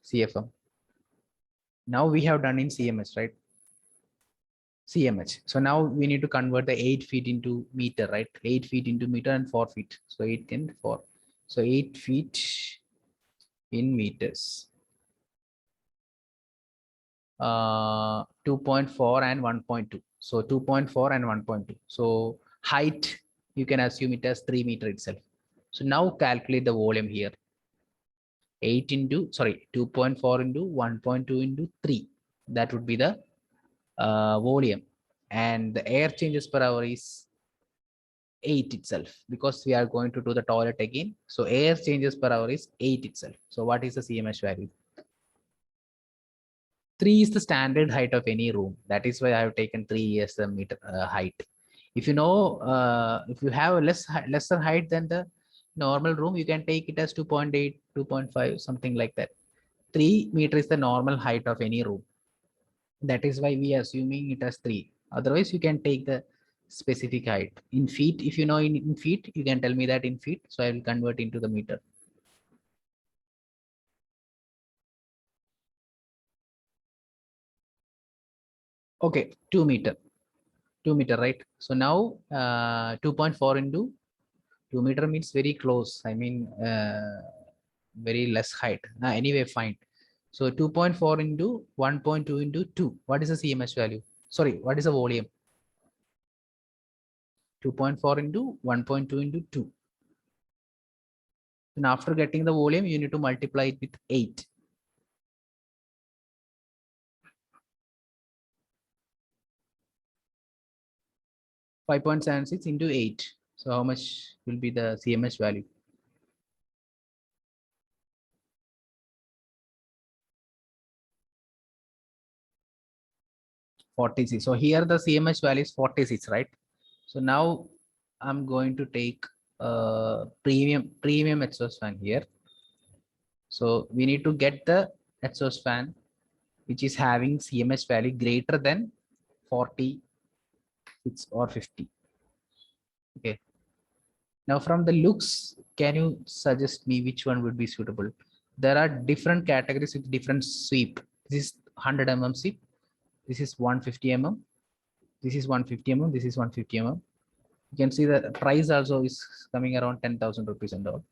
CFM? Now we have done in CMH, right? CMH. So now we need to convert the 8 feet into meter, right? 8 feet into meter and 4 feet. So 8 and 4. So 8 feet in meters. 2.4 and 1.2. So 2.4 and 1.2. So height, you can assume it as 3 meter itself. So now calculate the volume here. 2.4 into 1.2 into 3. That would be the volume. And the air changes per hour is 8 itself, because we are going to do the toilet again. So air changes per hour is 8 itself. So what is the CMH value? 3 is the standard height of any room. That is why I have taken 3 as the meter height. If you know, if you have a lesser height than the normal room, you can take it as 2.8, 2.5, something like that. 3 meter is the normal height of any room. That is why we are assuming it as 3. Otherwise, you can take the specific height in feet. If you know in feet, you can tell me that in feet. So I will convert into the meter. Okay, 2 meter. 2 meter, right? So now 2.4 into 2 meter means very close. I mean, very less height. Anyway, fine. So 2.4 into 1.2 into 2. What is the CMH value? Sorry, what is the volume? 2.4 into 1.2 into 2. And after getting the volume, you need to multiply it with 8. 5.76 into 8. So how much will be the CMH value? 46. So here the CMH value is 46, right? So now I'm going to take premium exhaust fan here. So we need to get the exhaust fan which is having CMH value greater than 46 or 50. Okay. Now from the looks, can you suggest me which one would be suitable? There are different categories with different sweep. This is 100 mm sweep, this is 150 mm, this is 150 mm, this is 150 mm. You can see the price also is coming around 10,000 rupees and all.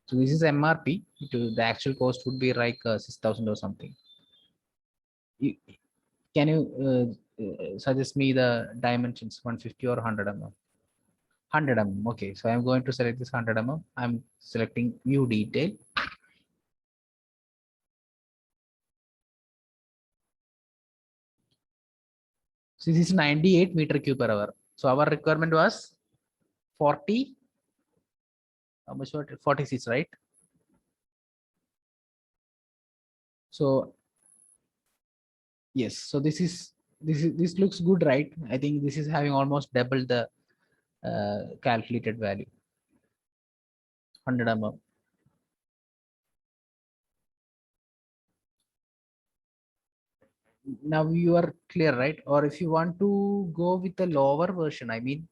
So this is MRP. The actual cost would be like 6,000 or something. You, can you suggest me the dimensions, 150 or 100 mm? 100 mm. Okay, so I'm going to select this 100 mm. I'm selecting view detail. So this is 98 meter cube per hour. So our requirement was 40. How much was it? 46, right? So yes, so this looks good, right? I think this is having almost double the calculated value, 100 mm. Now you are clear, right? Or if you want to go with the lower version, I mean,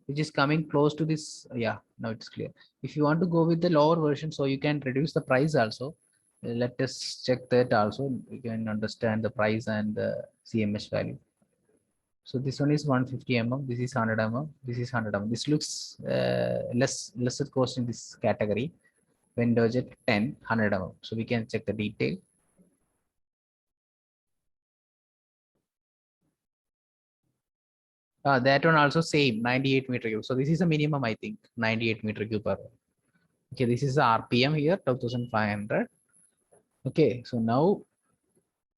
which is coming close to this, yeah, now it's clear. If you want to go with the lower version, so you can reduce the price also. Let us check that also. You can understand the price and the CMS value. So this one is 150 mm, this is 100 mm, this is 100 mm. This looks lesser cost in this category. Windows 10, 100 mm. So we can check the detail. That one also same 98 meter cube. So this is a minimum, I think, 98 meter cube per hour. Okay, this is the RPM here, 2500. Okay, so now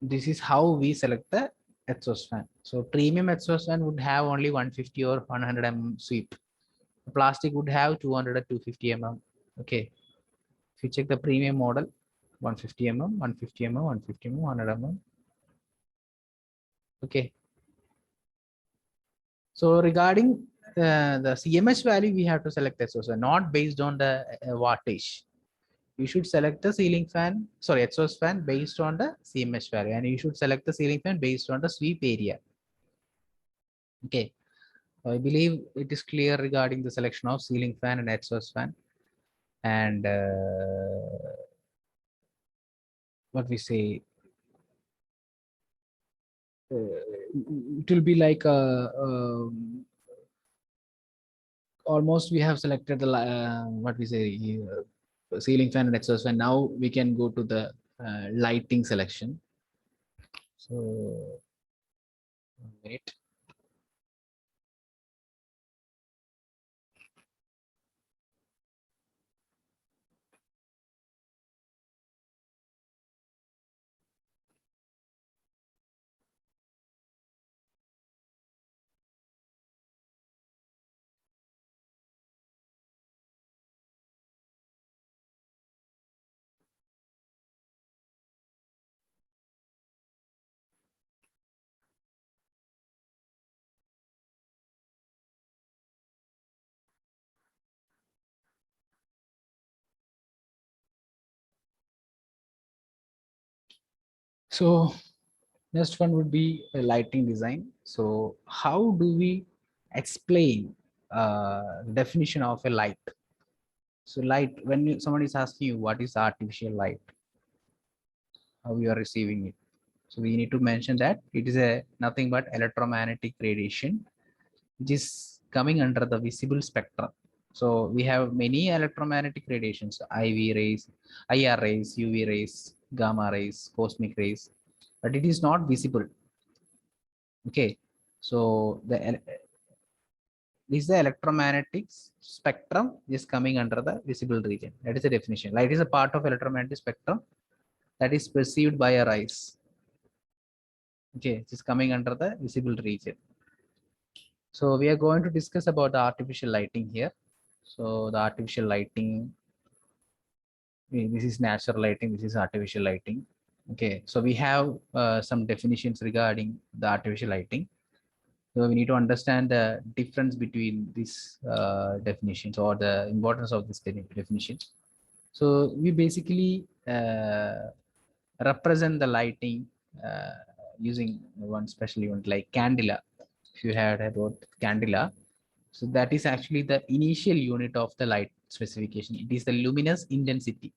this is how we select the exhaust fan. So premium exhaust fan would have only 150 or 100 mm sweep. The plastic would have 200 or 250 mm. Okay, if you check the premium model, 150 mm, 150 mm, 150 mm, 100 mm. Okay, so regarding the CMS value, we have to select exhaust fan, not based on the wattage. You should select the ceiling fan, sorry, exhaust fan based on the CMS value, and you should select the ceiling fan based on the sweep area. Okay, I believe it is clear regarding the selection of ceiling fan and exhaust fan. And what we say, it will be like almost we have selected the what we say, ceiling fan and exhaust fan. Now we can go to the lighting selection. So wait. So next one would be a lighting design. So how do we explain definition of a light? So light, when someone is asking you what is artificial light, how you are receiving it. So we need to mention that it is a nothing but electromagnetic radiation, which is coming under the visible spectrum. So we have many electromagnetic radiations, IV rays, IR rays, UV rays, gamma rays, cosmic rays, but it is not visible. Okay, so this is the electromagnetic spectrum is coming under the visible region. That is the definition. Light is a part of electromagnetic spectrum that is perceived by our eyes. Okay, it is coming under the visible region. So we are going to discuss about the artificial lighting here. So the artificial lighting, this is natural lighting, this is artificial lighting. Okay, so we have some definitions regarding the artificial lighting. So we need to understand the difference between these definitions or the importance of this definition. So we basically represent the lighting using one special event like candela. If you heard about candela, So that is actually the initial unit of the light specification. It is the luminous intensity.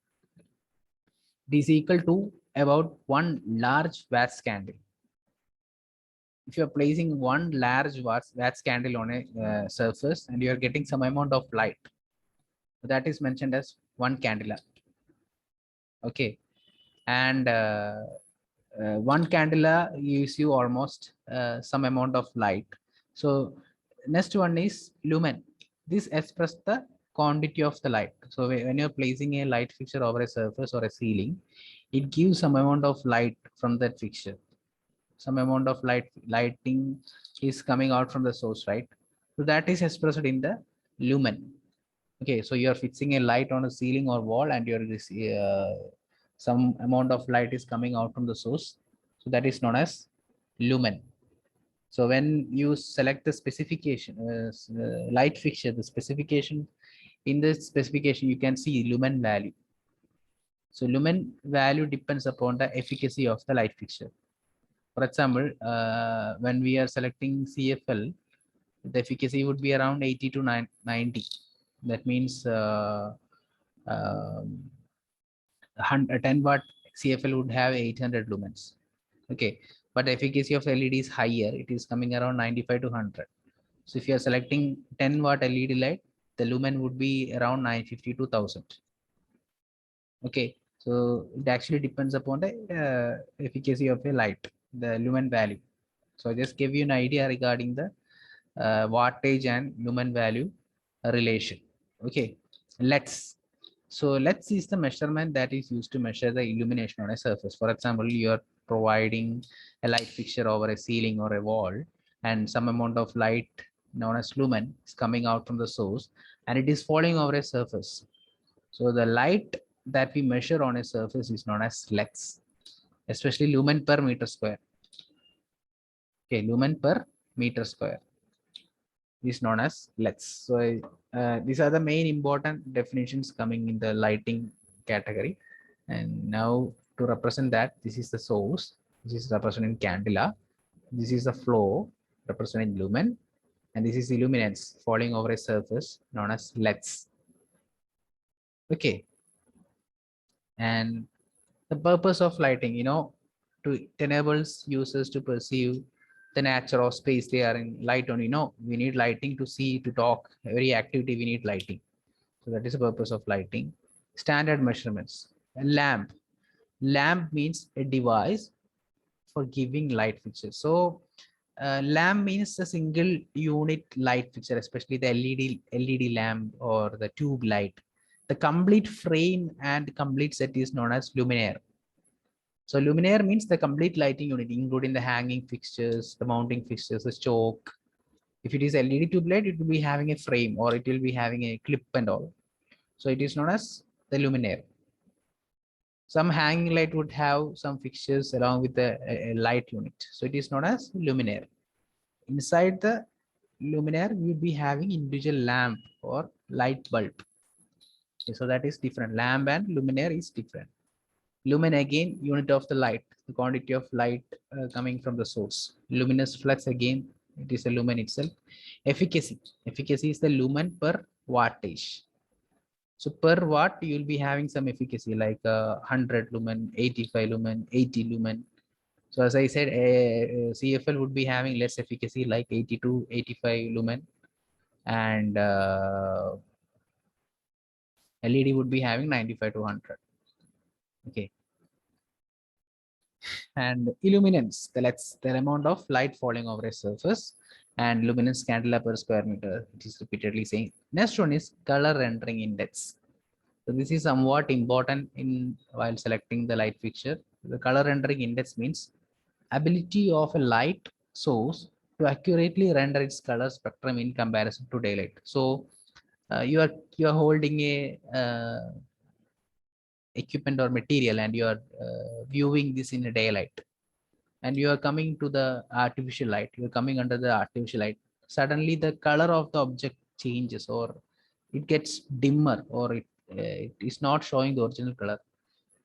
It is equal to about one large wax candle. If you are placing one large wax candle on a surface and you are getting some amount of light, that is mentioned as one candela. Okay, and one candela gives you almost some amount of light. So next one is lumen. This expresses the quantity of the light. So when you're placing a light fixture over a surface or a ceiling, it gives some amount of light from that fixture. Some amount of lighting is coming out from the source, right? So that is expressed in the lumen. Okay, so you're fixing a light on a ceiling or wall and you're some amount of light is coming out from the source. So that is known as lumen. So when you select the specification, light fixture, the specification, in this specification, you can see lumen value. So lumen value depends upon the efficacy of the light fixture. For example, when we are selecting CFL, the efficacy would be around 80 to 90. That means 10 watt CFL would have 800 lumens. Okay, but the efficacy of LED is higher. It is coming around 95 to 100. So if you are selecting 10 watt LED light, the lumen would be around 950 to 1000. Okay, so it actually depends upon the efficacy of a light, the lumen value. So I just give you an idea regarding the wattage and lumen value relation. Okay, LUTs. So LUTs is the measurement that is used to measure the illumination on a surface. For example, you are providing a light fixture over a ceiling or a wall, and some amount of light known as lumen is coming out from the source, and it is falling over a surface. So the light that we measure on a surface is known as LUTs, especially lumen per meter square. Okay, lumen per meter square is known as LUTs. So these are the main important definitions coming in the lighting category. And now to represent that, this is the source, this is representing candela, this is the flow representing lumen, and this is illuminance falling over a surface known as LUTs. Okay, and the purpose of lighting, to enables users to perceive the nature of space they are in. Light on, we need lighting to see, to talk, every activity we need lighting. So that is the purpose of lighting. Standard measurements. A lamp means a device for giving light fixture. So lamp means a single unit light fixture, especially the LED lamp or the tube light. The complete frame and complete set is known as luminaire. So luminaire means the complete lighting unit, including the hanging fixtures, the mounting fixtures, the choke. If it is LED tube light, it will be having a frame or it will be having a clip and all. So it is known as the luminaire. Some hanging light would have some fixtures along with a light unit. So it is known as luminaire. Inside the luminaire, we would be having individual lamp or light bulb. Okay, so that is different. Lamp and luminaire is different. Lumen again, unit of the light, the quantity of light coming from the source. Luminous flux again, it is a lumen itself. Efficacy is the lumen per wattage. So per watt, you will be having some efficacy like 100 lumen, 85 lumen, 80 lumen. So as I said, a CFL would be having less efficacy like 80 to 85 lumen, and LED would be having 95 to 100. Okay. And illuminance, the amount of light falling over a surface, and luminance candela per square meter, it is repeatedly saying. Next one is color rendering index. So this is somewhat important in while selecting the light fixture. The color rendering index means ability of a light source to accurately render its color spectrum in comparison to daylight. So you are holding a equipment or material and you are viewing this in a daylight, and you are coming to the artificial light, you're coming under the artificial light, suddenly the color of the object changes, or it gets dimmer, or it is not showing the original color,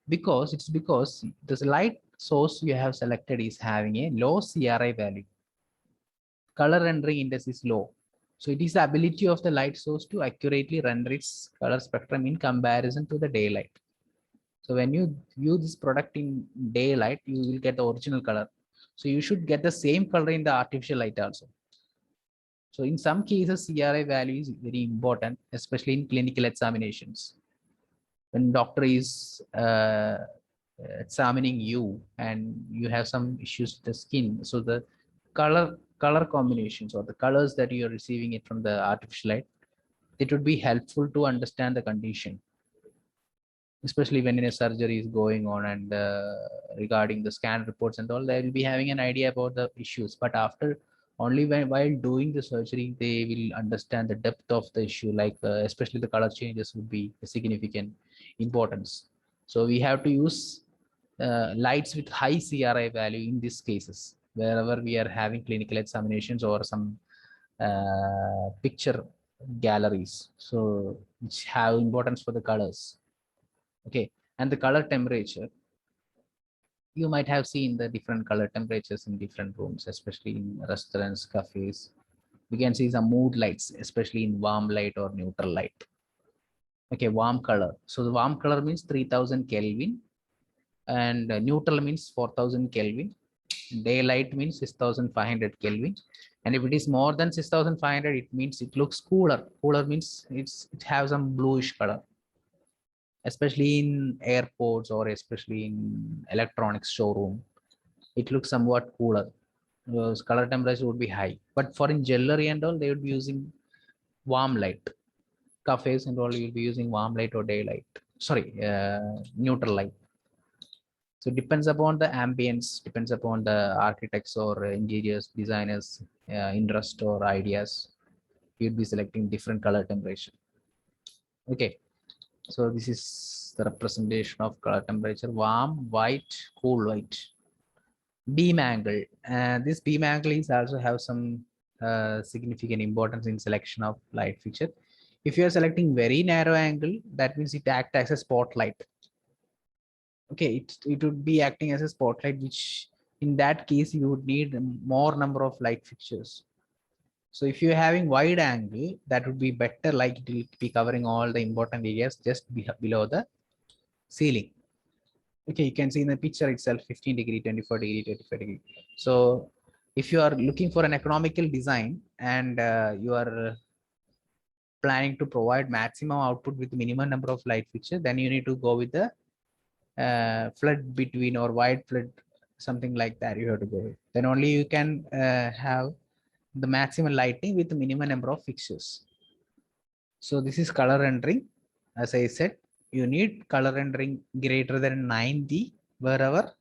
because this light source you have selected is having a low CRI value. Color rendering index is low. So it is the ability of the light source to accurately render its color spectrum in comparison to the daylight. So when you view this product in daylight, you will get the original color. So you should get the same color in the artificial light also. So in some cases, CRI value is very important, especially in clinical examinations. When doctor is examining you and you have some issues with the skin, so the color combinations or the colors that you are receiving it from the artificial light, it would be helpful to understand the condition, especially when a surgery is going on and regarding the scan reports and all, they will be having an idea about the issues. But after only while doing the surgery, they will understand the depth of the issue, like especially the color changes would be a significant importance. So we have to use lights with high CRI value in these cases, wherever we are having clinical examinations or some picture galleries, so which have importance for the colors. Okay, and the color temperature, you might have seen the different color temperatures in different rooms, especially in restaurants, cafes. We can see some mood lights, especially in warm light or neutral light. Okay, warm color. So the warm color means 3000 Kelvin and neutral means 4000 Kelvin. Daylight means 6500 Kelvin. And if it is more than 6500, it means it looks cooler. Cooler means it has some bluish color, especially in airports or especially in electronics showroom. It looks somewhat cooler. Color temperature would be high. But for in jewelry and all, they would be using warm light. Cafes and all, you'll be using warm light or daylight. Sorry, neutral light. So it depends upon the ambience, depends upon the architects or interiors, designers, interest or ideas. You'd be selecting different color temperature. Okay, so this is the representation of color temperature: warm, white, cool white. Beam angle. This beam angle is also have some significant importance in selection of light fixture. If you are selecting very narrow angle, that means it acts as a spotlight. Okay, it would be acting as a spotlight, which in that case you would need more number of light fixtures. So if you're having wide angle, that would be better, like it will be covering all the important areas just below the ceiling. Okay, you can see in the picture itself 15 degree, 24 degree, 25 degree. So if you are looking for an economical design and you are planning to provide maximum output with minimum number of light fixtures, then you need to go with the flood between or wide flood, something like that you have to go with. Then only you can have the maximum lighting with the minimum number of fixtures. So this is color rendering. As I said, you need color rendering greater than 90 wherever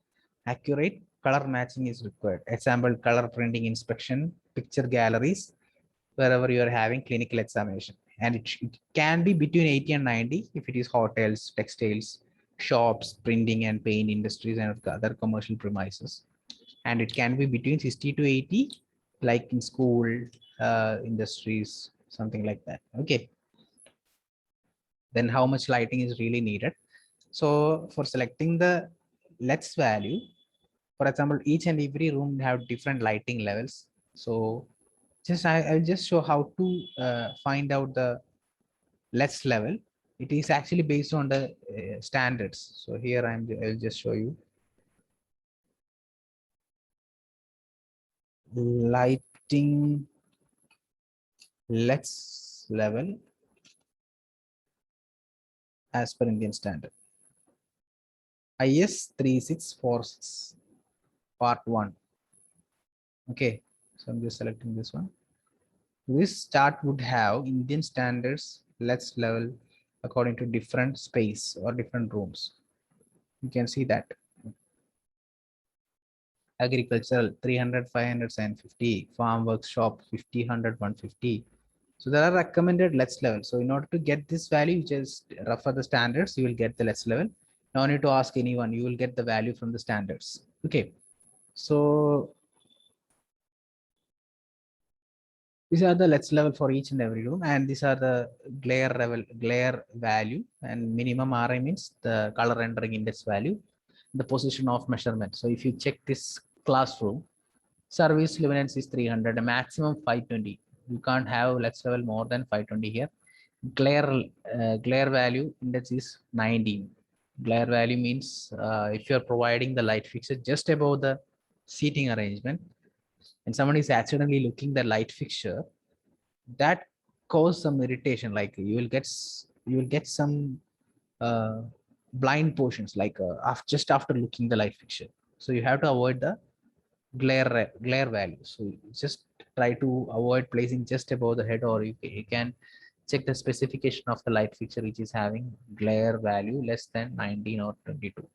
accurate color matching is required. Example, color printing inspection, picture galleries, wherever you are having clinical examination. And it can be between 80 and 90 if it is hotels, textiles, shops, printing and paint industries and other commercial premises. And it can be between 60 to 80, like in school, industries, something like that. Okay. Then how much lighting is really needed? So for selecting the LETS value, for example, each and every room have different lighting levels. So I'll just show how to find out the LETS level. It is actually based on the standards. So here I'll just show you lighting LETS level as per Indian standard. IS 3646 part 1. Okay, so I'm just selecting this one. This chart would have Indian standards LETS level according to different space or different rooms. You can see that. Agricultural 300, 500, 750, farm workshop 50, 100, 150. So there are recommended LETS level. So in order to get this value, just refer the standards, you will get the LETS level. No need to ask anyone, you will get the value from the standards. Okay, so these are the LETS level for each and every room, and these are the glare value, and minimum RI means the color rendering index value, the position of measurement. So if you check this classroom, service luminance is 300, a maximum 520. You can't have lux level more than 520 here. Glare value index is 19. Glare value means if you're providing the light fixture just above the seating arrangement and someone is accidentally looking the light fixture, that cause some irritation. Like you will get some uh, blind portions like just after looking the light fixture. So you have to avoid the glare value. So just try to avoid placing just above the head, or you can check the specification of the light fixture which is having glare value less than 19 or 22.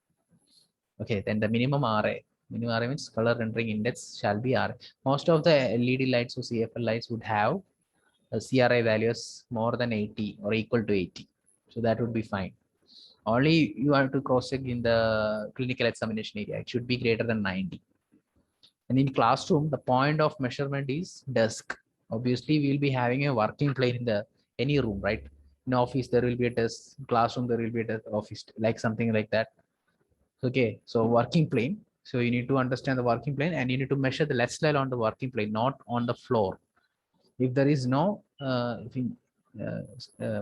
Okay, then the minimum RA. Minimum RA means color rendering index shall be RA. Most of the LED lights or CFL lights would have a CRI values more than 80 or equal to 80. So that would be fine. Only you have to cross check in the clinical examination area. It should be greater than 90. And in classroom, the point of measurement is desk. Obviously, we will be having a working plane in the any room, right? In office, there will be a desk. Classroom, there will be a desk. Office, like something like that. Okay, so working plane. So you need to understand the working plane, and you need to measure the left line on the working plane, not on the floor. If there is no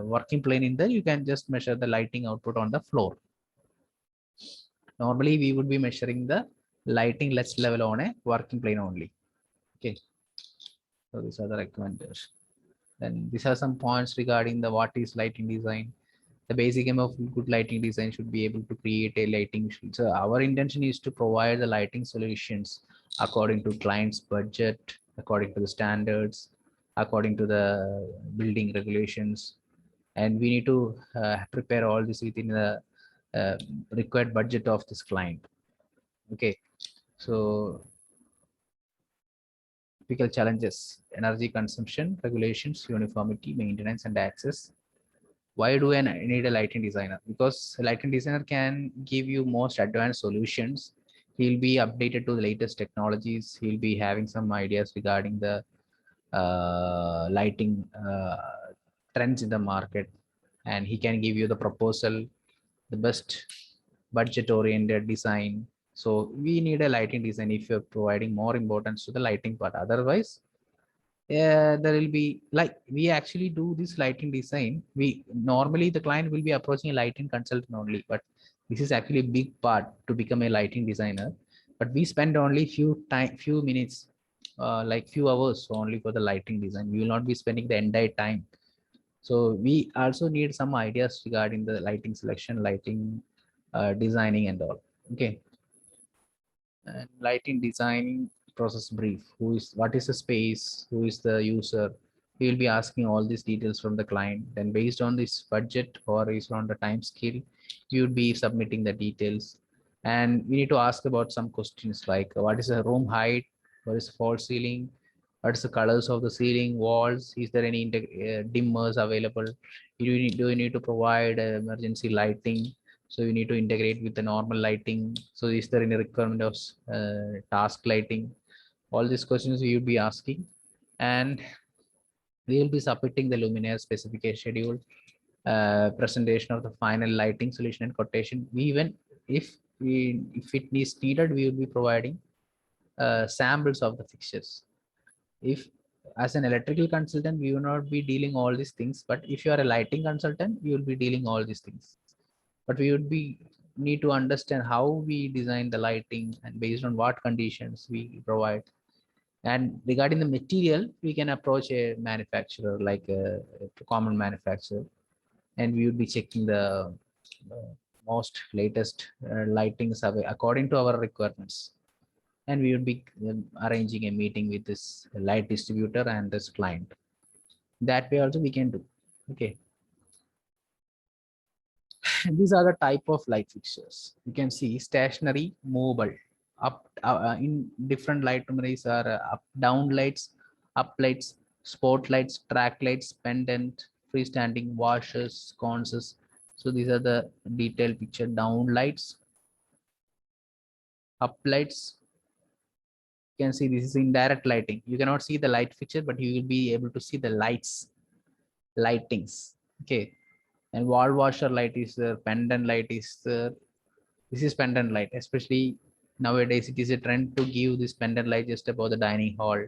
working plane in there, you can just measure the lighting output on the floor. Normally, we would be measuring the lighting less level on a working plane only. Okay, so these are the recommendations. Then these are some points regarding the what is lighting design. The basic aim of good lighting design should be able to create a lighting. So our intention is to provide the lighting solutions according to client's budget, according to the standards, according to the building regulations, and we need to prepare all this within the uh, required budget of this client. Okay, so typical challenges: energy consumption, regulations, uniformity, maintenance, and access. Why do I need a lighting designer? Because a lighting designer can give you most advanced solutions. He'll be updated to the latest technologies. He'll be having some ideas regarding the lighting trends in the market, and he can give you the proposal, the best budget oriented design. So we need a lighting design if you're providing more importance to the lighting part. Otherwise, there will be like we actually do this lighting design. We normally the client will be approaching a lighting consultant only, but this is actually a big part to become a lighting designer. But we spend only few minutes, like few hours only for the lighting design. We will not be spending the entire time. So we also need some ideas regarding the lighting selection, lighting designing and all. Okay. And lighting design process brief. What is the space? Who is the user? We will be asking all these details from the client. Then based on this budget or based on the time scale, you would be submitting the details. And we need to ask about some questions like what is the room height? What is the false ceiling? What is the colors of the ceiling, walls? Is there any dimmers available? Do you need to provide emergency lighting? So you need to integrate with the normal lighting. So is there any requirement of task lighting? All these questions we will be asking, and we will be submitting the luminaire specification schedule, presentation of the final lighting solution and quotation. We even if it is needed, we will be providing samples of the fixtures. If as an electrical consultant, we will not be dealing all these things, but if you are a lighting consultant, you will be dealing all these things. But we would be need to understand how we design the lighting and based on what conditions we provide. And regarding the material, we can approach a manufacturer like a common manufacturer, and we would be checking the most latest lightings according to our requirements. And we would be arranging a meeting with this light distributor and this client. That way also we can do. Okay. These are the type of light fixtures. You can see stationary, movable, up in different light luminaries are up down lights, up lights, spot lights, track lights, pendant, freestanding, washers, sconces. So these are the detailed picture. Down lights, up lights. You can see this is indirect lighting. You cannot see the light fixture, but you will be able to see the lights, lightings. Okay. And wall washer light is there, pendant light is there. This is pendant light, especially nowadays it is a trend to give this pendant light just above the dining hall.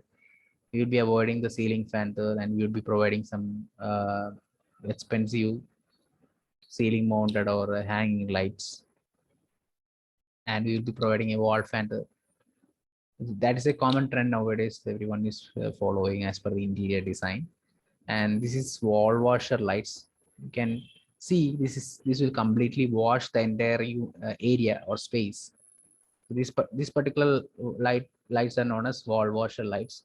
You'll be avoiding the ceiling fan there, and you'll be providing some expensive ceiling mounted or hanging lights, and we'll be providing a wall fan there. That is a common trend nowadays. Everyone is following as per the interior design. And this is wall washer lights. You can see this will completely wash the entire area or space. This particular lights are known as wall washer lights.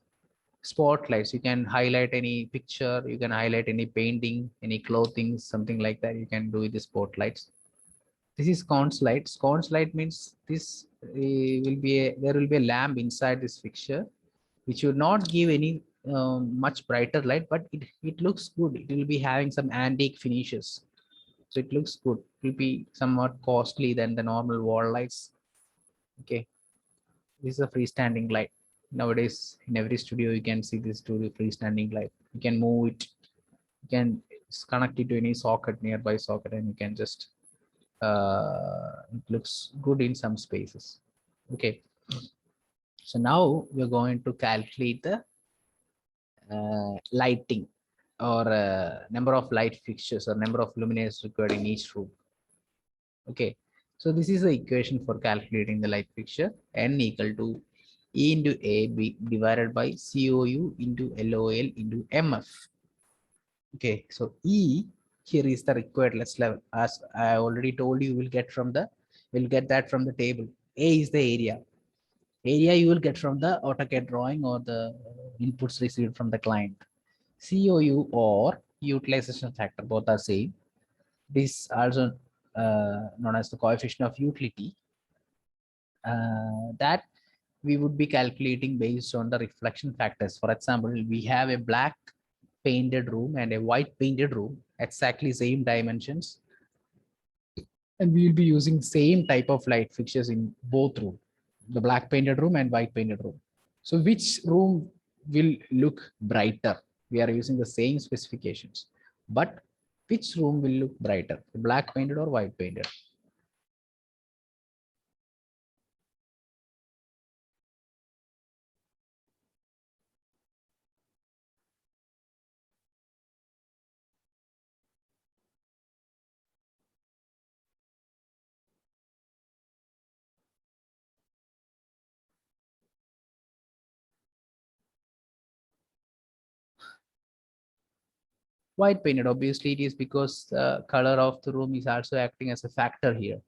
Spotlights, you can highlight any picture, you can highlight any painting, any clothing, something like that. You can do with the spotlights. This is sconce light. Sconce light means this will be there will be a lamp inside this fixture, which will not give any much brighter light, but it looks good. It will be having some antique finishes, so it looks good. It will be somewhat costly than the normal wall lights. Okay, this is a freestanding light. Nowadays, in every studio, you can see this studio freestanding light. You can move it. You can connect it to any socket, nearby socket, and you can just it looks good in some spaces. Okay, so now we're going to calculate the lighting or number of light fixtures or number of luminaires required in each room. Okay, so this is the equation for calculating the light fixture. N equal to E into A B divided by COU into LOL into MF. Okay, so E here is the required less level. As I already told you, we'll get that from the table. A is the area. Area you will get from the AutoCAD drawing or the inputs received from the client. COU or utilization factor, both are same. This also known as the coefficient of utility, that we would be calculating based on the reflection factors. For example, we have a black painted room and a white painted room, exactly same dimensions, and we will be using same type of light fixtures in both rooms, the black painted room and white painted room. So which room will look brighter? We are using the same specifications, but which room will look brighter, black painted or white painted? White painted, obviously it is, because the color of the room is also acting as a factor here.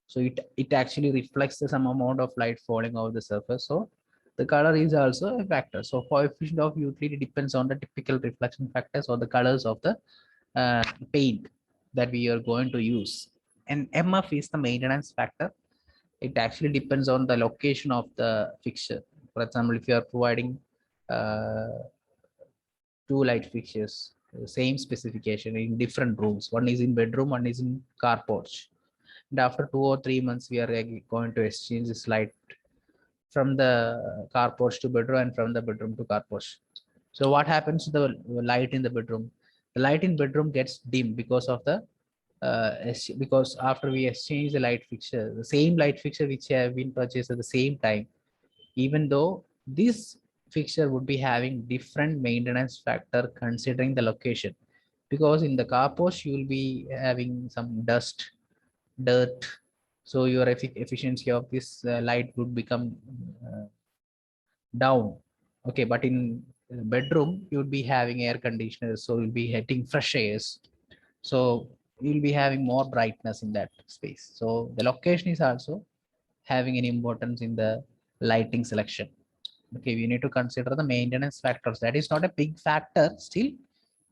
So it actually reflects the some amount of light falling over the surface. So the color is also a factor. So coefficient of utility depends on the typical reflection factors or the colors of the paint that we are going to use. And MF is the maintenance factor. It actually depends on the location of the fixture. For example, if you are providing uh, two light fixtures, same specification in different rooms. One is in bedroom, one is in carport. And after 2 or 3 months, we are going to exchange this light from the carport to bedroom and from the bedroom to carport. So what happens to the light in the bedroom? The light in bedroom gets dim because of the because after we exchange the light fixture, the same light fixture which have been purchased at the same time, even though this fixture would be having different maintenance factor considering the location, because in the carport you will be having some dust, dirt, so your efficiency of this light would become uh, down. Okay, but in bedroom you would be having air conditioners, so you'll be getting fresh airs, so you'll be having more brightness in that space. So the location is also having an importance in the lighting selection. Okay, we need to consider the maintenance factors. That is not a big factor, still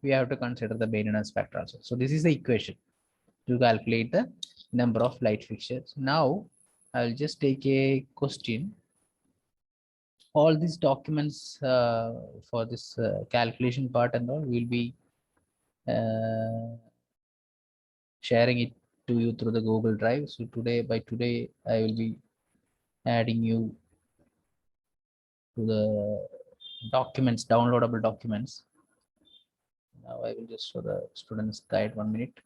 we have to consider the maintenance factor also. So this is the equation to calculate the number of light fixtures. Now I'll just take a question. All these documents for this calculation part and all will be uh, sharing it to you through the Google Drive. So by today, I will be adding you to the documents, downloadable documents. Now I will just show the students guide 1 minute.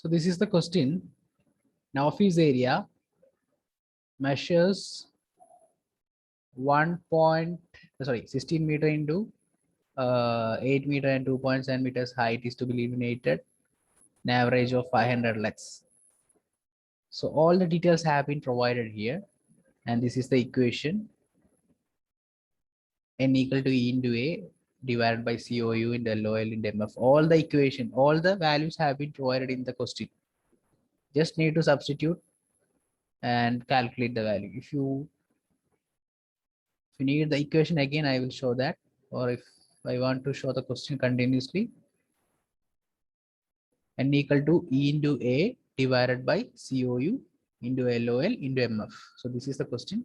So this is the question. An office area measures 1 point, sorry, 16 meter into 8 meter and 2.7 meters height is to be illuminated, an average of 500 lux. So all the details have been provided here, and this is the equation. N equal to E into A divided by COU into LOL into MF. All the equation, all the values have been provided in the question. Just need to substitute and calculate the value. If you need the equation again, I will show that. Or if I want to show the question continuously, N equal to E into A divided by COU into LOL into MF. So this is the question.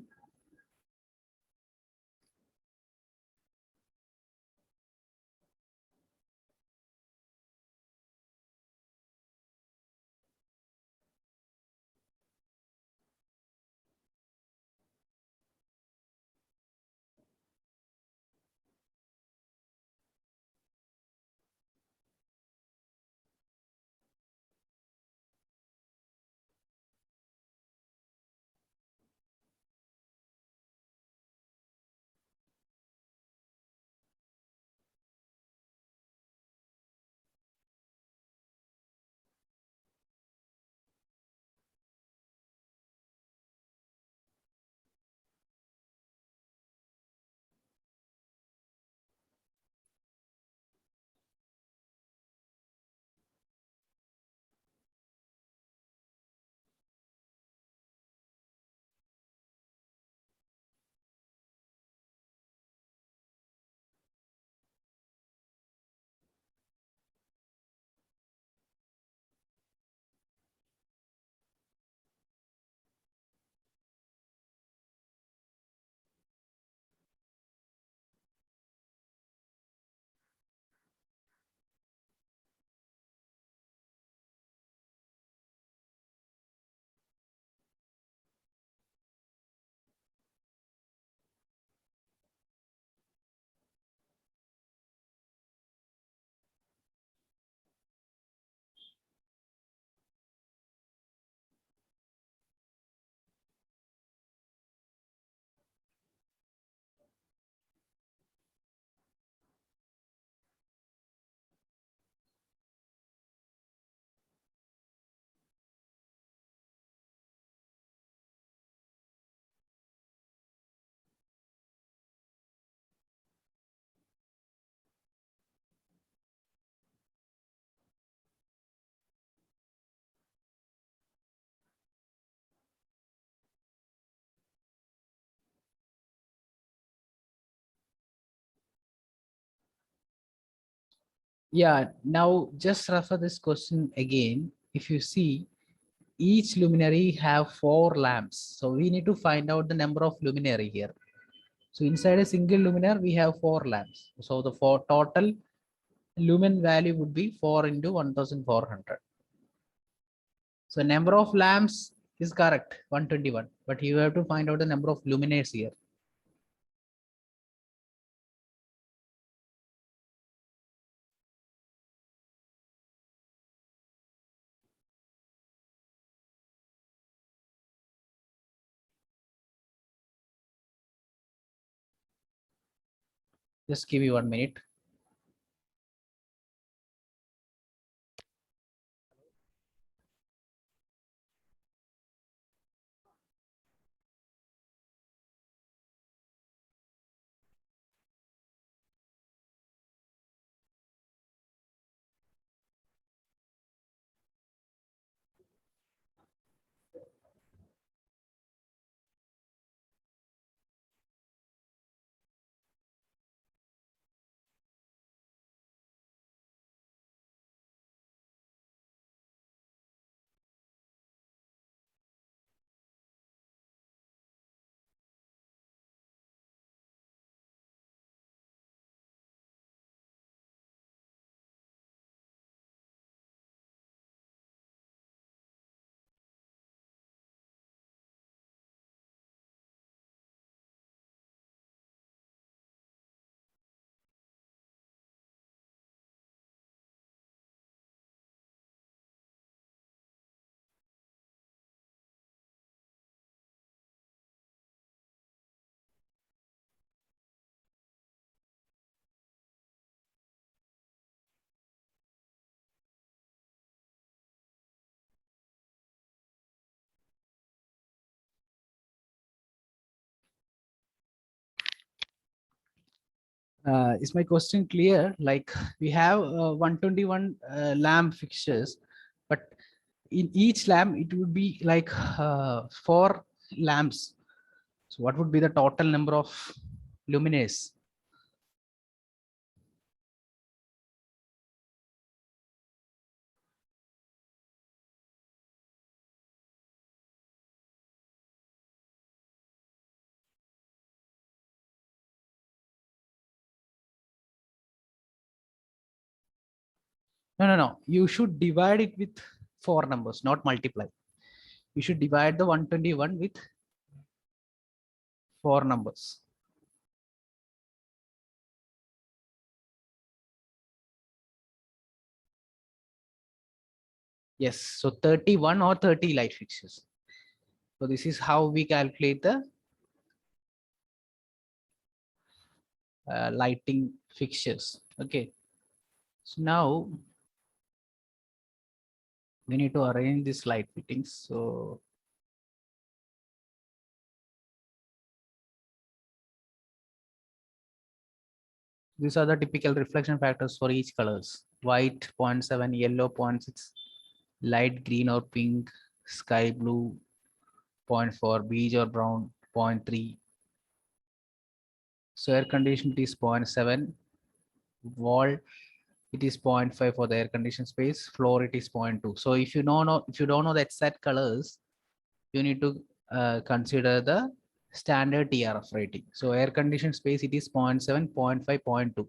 Yeah, now just refer this question again. If you see, each luminary have 4 lamps. So we need to find out the number of luminary here. So inside a single luminaire, we have 4 lamps. So the total lumen value would be 4 into 1400. So number of lamps is correct, 121. But you have to find out the number of luminaires here. Just give me 1 minute. Is my question clear? Like we have 121 lamp fixtures, but in each lamp it would be like 4 lamps. So what would be the total number of luminaires? No, no, no. You should divide it with 4 numbers, not multiply. You should divide the 121 with 4 numbers. Yes, so 31 or 30 light fixtures. So this is how we calculate the lighting fixtures. Okay. So now we need to arrange this light fittings. So these are the typical reflection factors for each colors. White 0.7, yellow 0.6, light green or pink, sky blue 0.4, beige or brown 0.3. So air conditioned is 0.7, wall it is 0.5 for the air conditioned space, floor it is 0.2. So if you don't know the exact colors, you need to consider the standard TRF rating. So air conditioned space it is 0.7, 0.5, 0.2.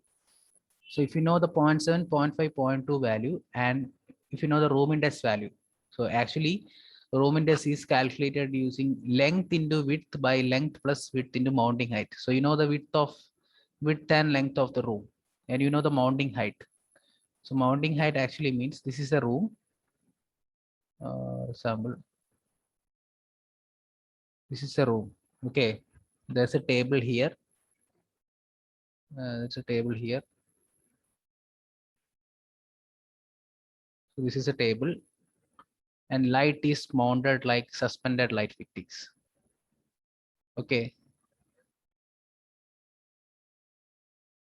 So if you know the 0.7, 0.5, 0.2 value, and if you know the room index value, so actually room index is calculated using length into width by length plus width into mounting height. So you know the width and length of the room, and you know the mounting height. So mounting height actually means this is a room. Example, this is a room. Okay, there's a table here. There's a table here. So this is a table, and light is mounted like suspended light fittings. Okay,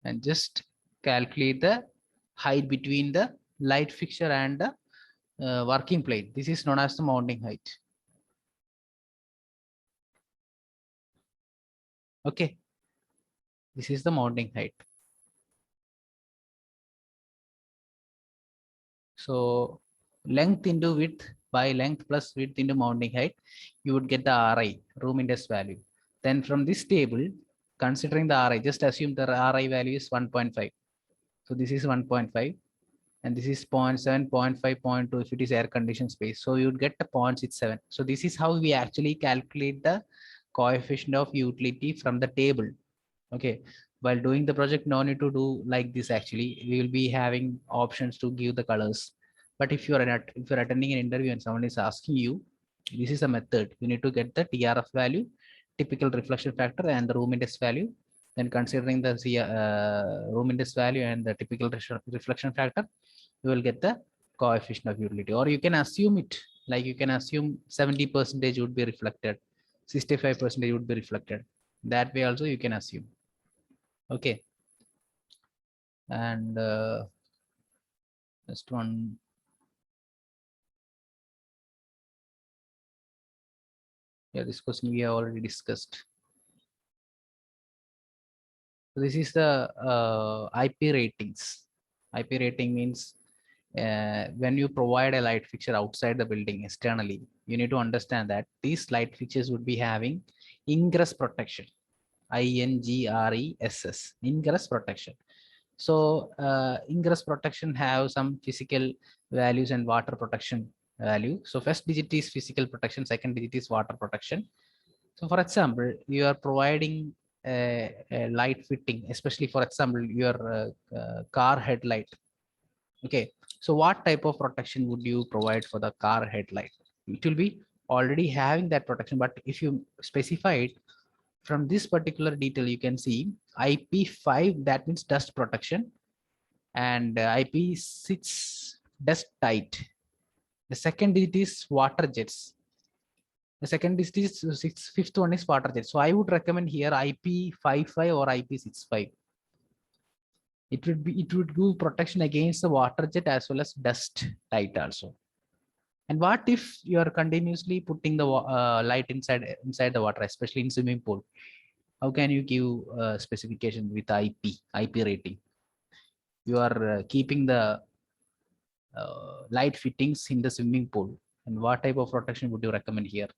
and just calculate the height between the light fixture and the working plane. This is known as the mounting height. Okay, this is the mounting height. So length into width by length plus width into mounting height, you would get the RI, room index value. Then from this table, considering the RI, just assume the RI value is 1.5. So this is 1.5. And this is 0.7, 0.5, 0.2 if it is air conditioned space. So you'd get the 0.67. So this is how we actually calculate the coefficient of utility from the table. Okay. While doing the project, no need to do like this actually. We will be having options to give the colors. But if you're attending an interview and someone is asking you, this is a method. You need to get the TRF value, typical reflection factor, and the room index value. Then considering the room index value and the typical reflection factor, you will get the coefficient of utility. Or you can assume it, like you can assume 70% would be reflected, 65% would be reflected. That way also you can assume. Okay. And just one. Yeah, this question we have already discussed. So this is the IP ratings. IP rating means when you provide a light fixture outside the building externally, you need to understand that these light fixtures would be having ingress protection. INGRESS, ingress protection. So ingress protection have some physical values and water protection value. So first digit is physical protection, second digit is water protection. So for example, you are providing a light fitting, especially for example, your car headlight. Okay, so what type of protection would you provide for the car headlight? It will be already having that protection, but if you specify it, from this particular detail, you can see IP5, that means dust protection, and IP6 dust tight. The second digit is water jets. The second digit is fifth one is water jets. So I would recommend here IP55 or IP65. it would give protection against the water jet as well as dust light also. And what if you are continuously putting the light inside the water, especially in swimming pool? How can you give specification with IP rating? You are keeping the light fittings in the swimming pool, and what type of protection would you recommend here?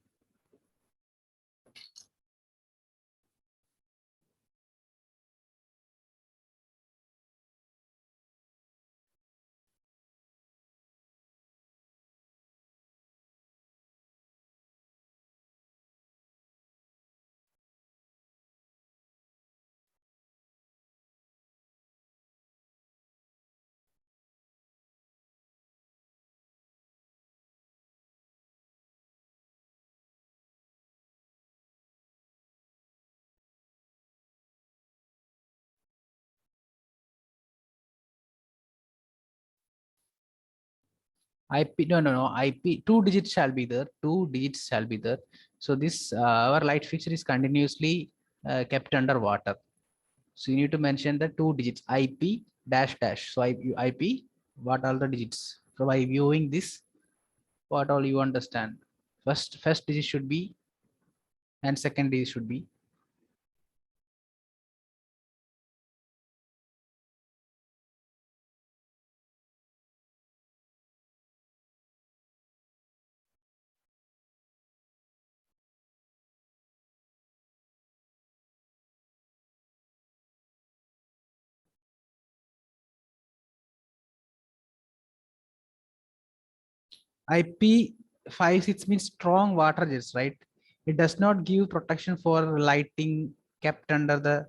IP, no, IP, 2 digits shall be there. 2 digits shall be there. So this our light fixture is continuously kept under water. So you need to mention the 2 digits, IP dash dash. So IP, what are the digits? So by viewing this, what all you understand? First digit should be, and second digit should be. IP56 means strong water jets, right? It does not give protection for lighting kept under the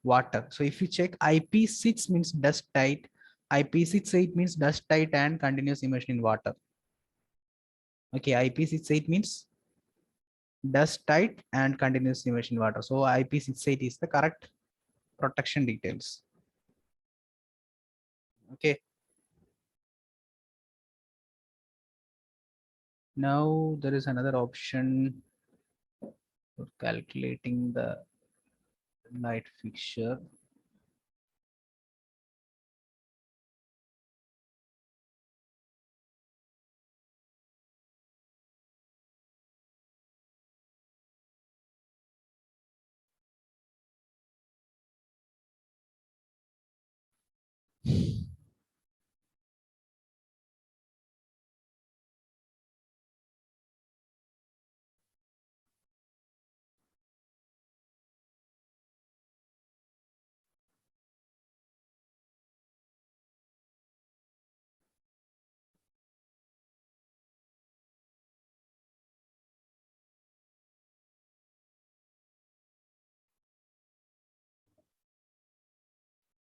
water. So if you check, IP6 means dust tight, IP68 means dust tight and continuous immersion in water. Okay, IP68 means dust tight and continuous immersion in water. So IP68 is the correct protection details. Okay. Now there is another option for calculating the light fixture.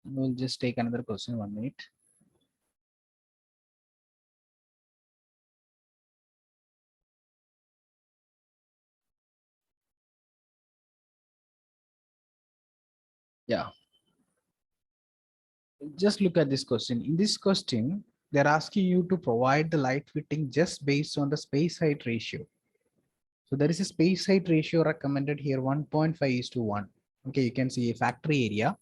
We'll just take another question, 1 minute. Yeah. Just look at this question. In this question, they're asking you to provide the light fitting just based on the space height ratio. So there is a space height ratio recommended here, 1.5:1. Okay, you can see a factory area,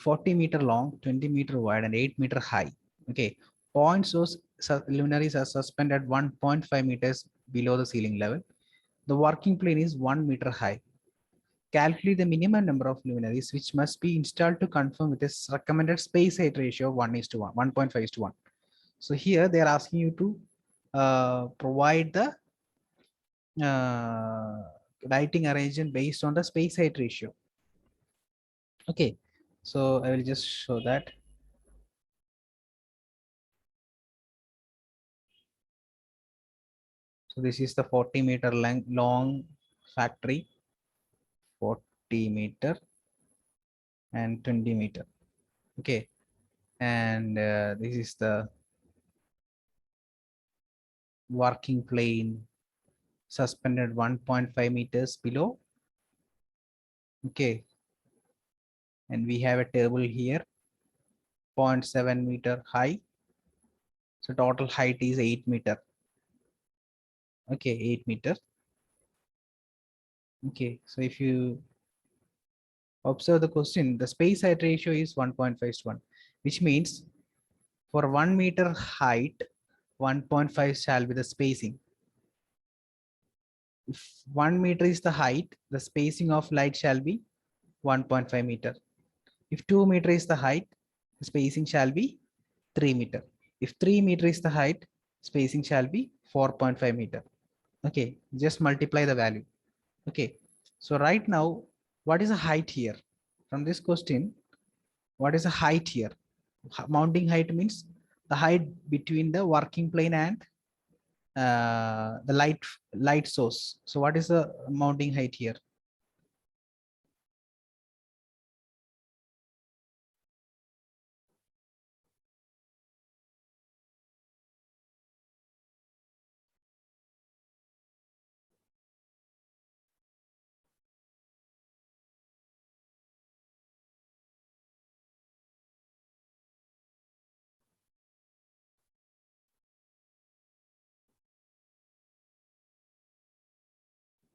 40-meter long, 20-meter wide, and 8-meter high. Okay, point source luminaries are suspended 1.5 meters below the ceiling level. The working plane is 1 meter high. Calculate the minimum number of luminaries which must be installed to conform with this recommended space height ratio of 1:1, 1.5:1. So here they are asking you to provide the lighting arrangement based on the space height ratio. Okay, so I will just show that. So this is the 40-meter long factory, 40-meter and 20-meter. Okay, and this is the working plane suspended 1.5 meters below. Okay, and we have a table here, 0.7 meter high. So total height is 8 meter. Okay, 8 meter. Okay, so if you observe the question, the space height ratio is 1.5:1. which means for 1 meter height, 1.5 shall be the spacing. If 1 meter is the height, the spacing of light shall be 1.5 meter. If 2 meter is the height, the spacing shall be 3 meter. If 3 meter is the height, spacing shall be 4.5 meter. Okay, just multiply the value. Okay, so right now, what is the height here? From this question, what is the height here? Mounting height means the height between the working plane and the light source. So what is the mounting height here?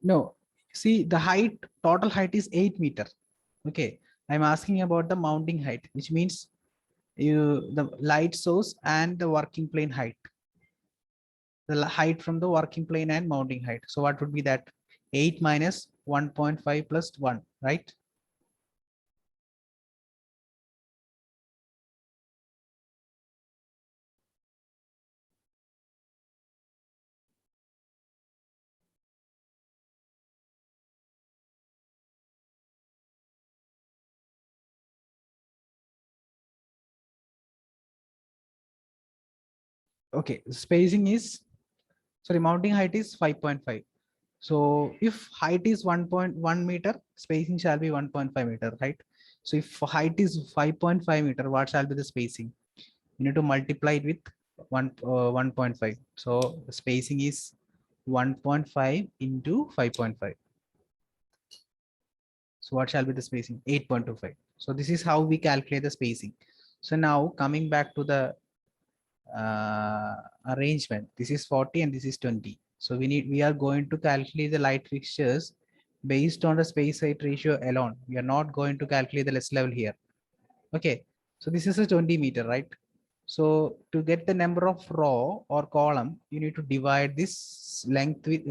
No, see the height, total height is 8 meter. Okay, I'm asking about the mounting height, which means the light source and the working plane height. The height from the working plane and mounting height. So what would be that? 8 minus 1.5 plus 1, right? Okay, spacing is, sorry, mounting height is 5.5. So if height is 1.1 meter, spacing shall be 1.5 meter, right? So if height is 5.5 meter, what shall be the spacing? You need to multiply it with 1.5. So the spacing is 1.5 into 5.5. So what shall be the spacing? 8.25. So this is how we calculate the spacing. So now coming back to the arrangement, this is 40 and this is 20. So we are going to calculate the light fixtures based on the space height ratio alone. We are not going to calculate the less level here. Okay, so this is a 20 meter, right? So to get the number of row or column, you need to divide this length with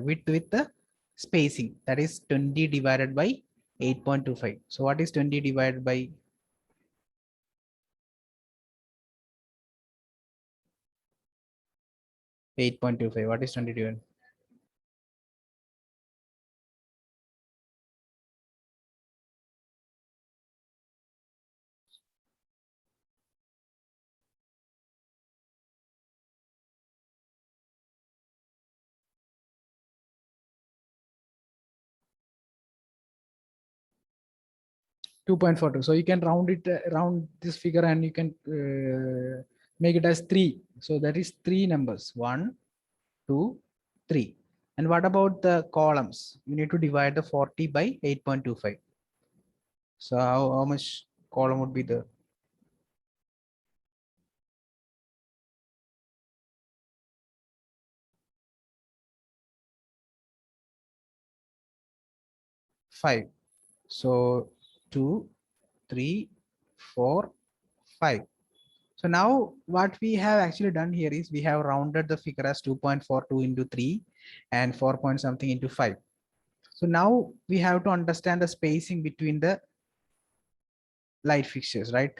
width with the spacing. That is 20 divided by 8.25. So what is 20 divided by 8.25? What is 20 divided? 2.42. So you can round it, round this figure, and you can make it as 3. So that is 3 numbers: 1, 2, 3. And what about the columns? You need to divide the 40 by 8.25. So how much column would be the 5? So 2, 3, 4, 5. So now what we have actually done here is we have rounded the figure as 2.42 into 3 and 4 point something into 5. So now we have to understand the spacing between the light fixtures, right?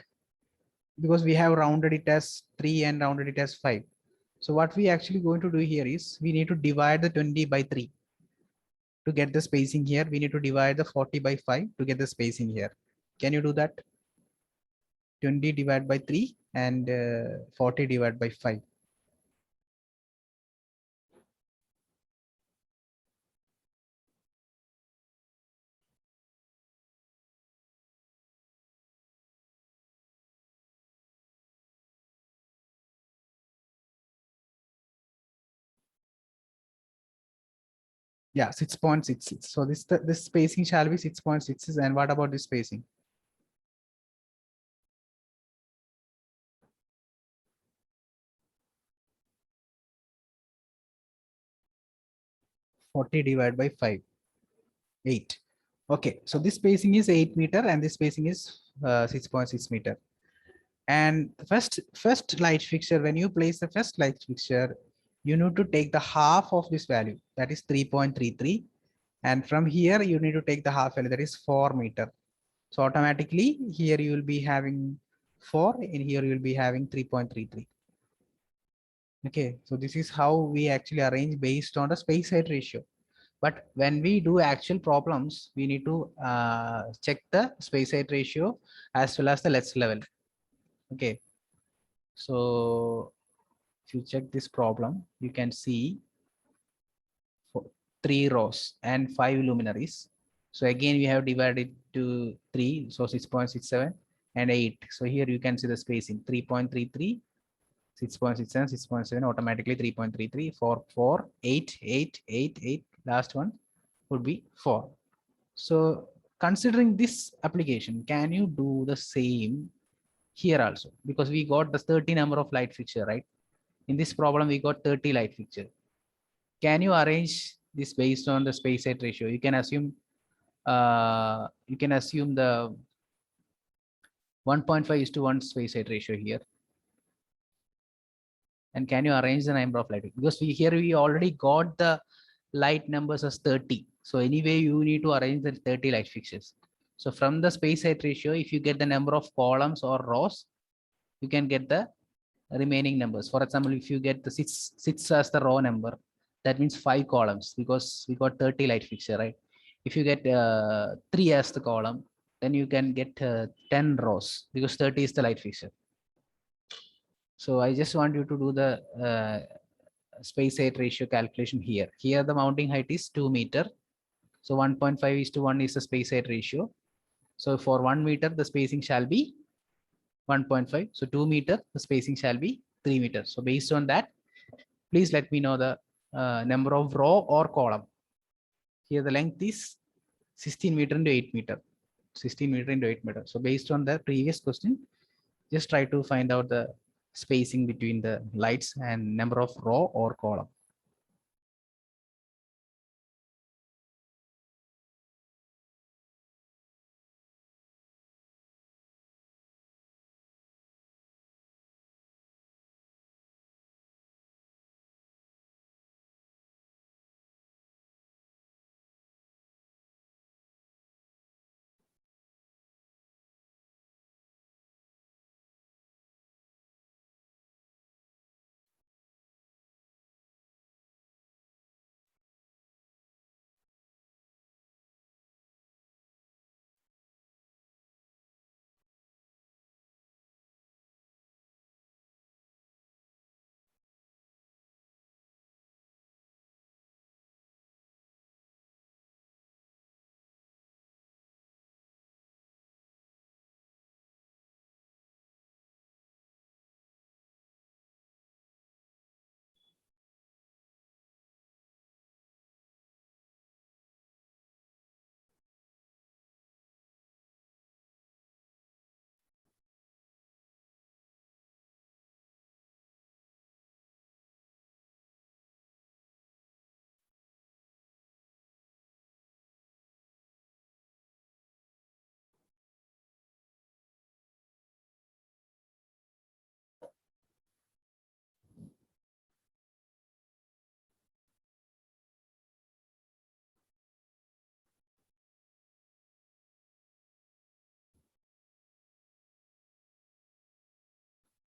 Because we have rounded it as 3 and rounded it as 5. So what we actually going to do here is we need to divide the 20 by 3 to get the spacing here. We need to divide the 40 by 5 to get the spacing here. Can you do that? 20 divided by 3 and 40 divided by 5. Yeah, 6.66. So this spacing shall be 6.66. And what about this spacing? Forty divided by 5, 8. Okay, so this spacing is 8 meter and this spacing is 6.6 meter. And the first light fixture, when you place the first light fixture, you need to take the half of this value, that is 3.33. And from here, you need to take the half value, that is 4 meter. So automatically here you will be having 4, and here you will be having 3.33. Okay, so this is how we actually arrange based on the space height ratio. But when we do actual problems, we need to check the space height ratio as well as the let's level. Okay, so if you check this problem, you can see 3 rows and 5 luminaries. So again, we have divided to 3, so 6.67 and 8. So here you can see the spacing 3.33, 6.67, 6.7, automatically 3.33, 4, 4, 8, 8, 8, 8. Last one would be 4. So considering this application, can you do the same here also? Because we got the 30 number of light fixture, right? In this problem, we got 30 light fixture. Can you arrange this based on the space height ratio? You can assume the 1.5:1 space height ratio here. And can you arrange the number of light? Because we already got the light numbers as 30. So anyway, you need to arrange the 30 light fixtures. So from the space height ratio, if you get the number of columns or rows, you can get the remaining numbers. For example, if you get the six as the row number, that means 5 columns because we got 30 light fixture, right? If you get 3 as the column, then you can get 10 rows because 30 is the light fixture. So I just want you to do the space height ratio calculation here. Here the mounting height is 2 meter. So 1.5:1 is the space height ratio. So for 1 meter, the spacing shall be 1.5. So 2 meter, the spacing shall be 3 meters. So based on that, please let me know the number of row or column. Here the length is 16 meter into 8 meter. 16 meter into 8 meter. So based on the previous question, just try to find out the spacing between the lights and number of row or column.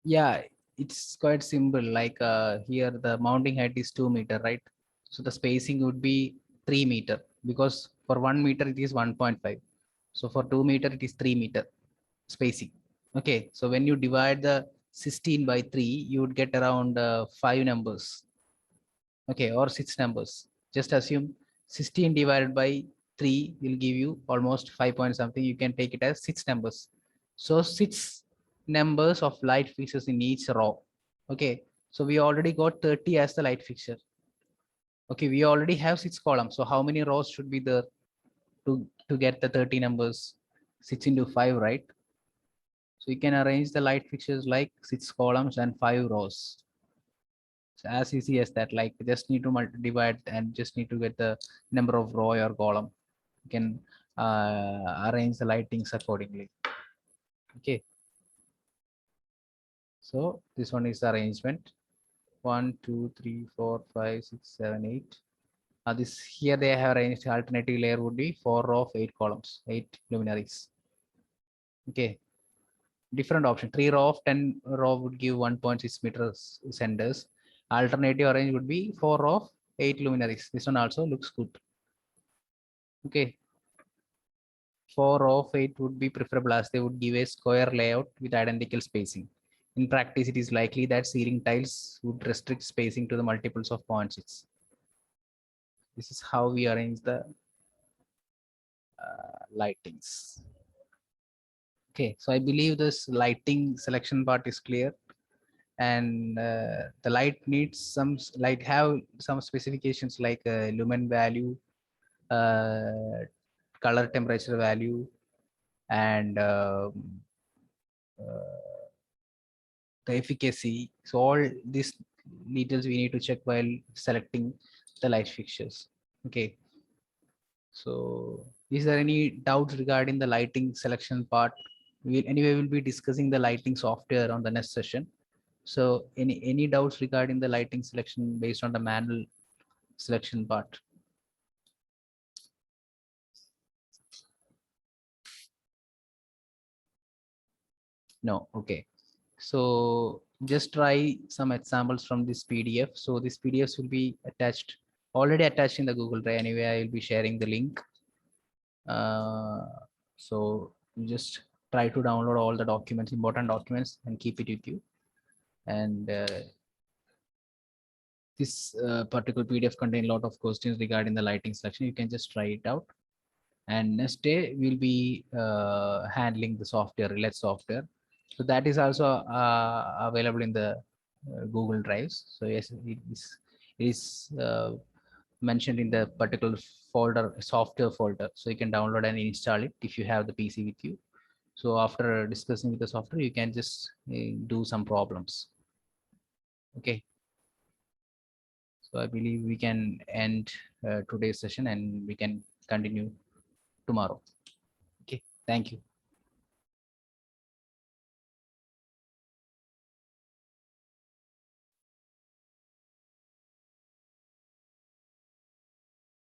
Yeah, it's quite simple. Like here, the mounting height is 2 meter, right? So the spacing would be 3 meter because for 1 meter it is 1.5. So for 2 meter it is 3 meter spacing. Okay, so when you divide the 16 by 3, you would get around 5 numbers. Okay, or 6 numbers. Just assume 16 divided by 3 will give you almost 5 point something. You can take it as 6 numbers. So 6 numbers of light fixtures in each row. Okay, so we already got 30 as the light fixture. Okay, we already have 6 columns. So how many rows should be there to get the 30 numbers? 6 into 5, right? So you can arrange the light fixtures like 6 columns and 5 rows. So as easy as that, like just need to divide and just need to get the number of row or column. You can arrange the lightings accordingly. Okay. So this one is the arrangement. 1, 2, 3, 4, 5, 6, 7, 8. This here they have arranged alternative layer would be 4 row of 8 columns, 8 luminaries. Okay. Different option. 3 row of 10 row would give 1.6 meters centers. Alternative arrange would be 4 row of 8 luminaries. This one also looks good. Okay. 4 row of 8 would be preferable as they would give a square layout with identical spacing. In practice, it is likely that ceiling tiles would restrict spacing to the multiples of 0.6. This is how we arrange the lightings. Okay, so I believe this lighting selection part is clear, and the light needs some light have some specifications like lumen value, color temperature value, and the efficacy. So all these details we need to check while selecting the light fixtures. Okay. So is there any doubts regarding the lighting selection part? We'll be discussing the lighting software on the next session. So any doubts regarding the lighting selection based on the manual selection part? No. Okay. So just try some examples from this PDF. So this PDFs will be already attached in the Google Drive. Anyway, I will be sharing the link. So you just try to download all the documents, important documents, and keep it with you. And this particular PDF contain a lot of questions regarding the lighting selection. You can just try it out. And next day we'll be handling the software, relay software. So that is also available in the Google Drives. So yes, it is mentioned in the particular folder, software folder. So you can download and install it if you have the PC with you. So after discussing with the software, you can just do some problems. Okay. So I believe we can end today's session and we can continue tomorrow. Okay. Thank you.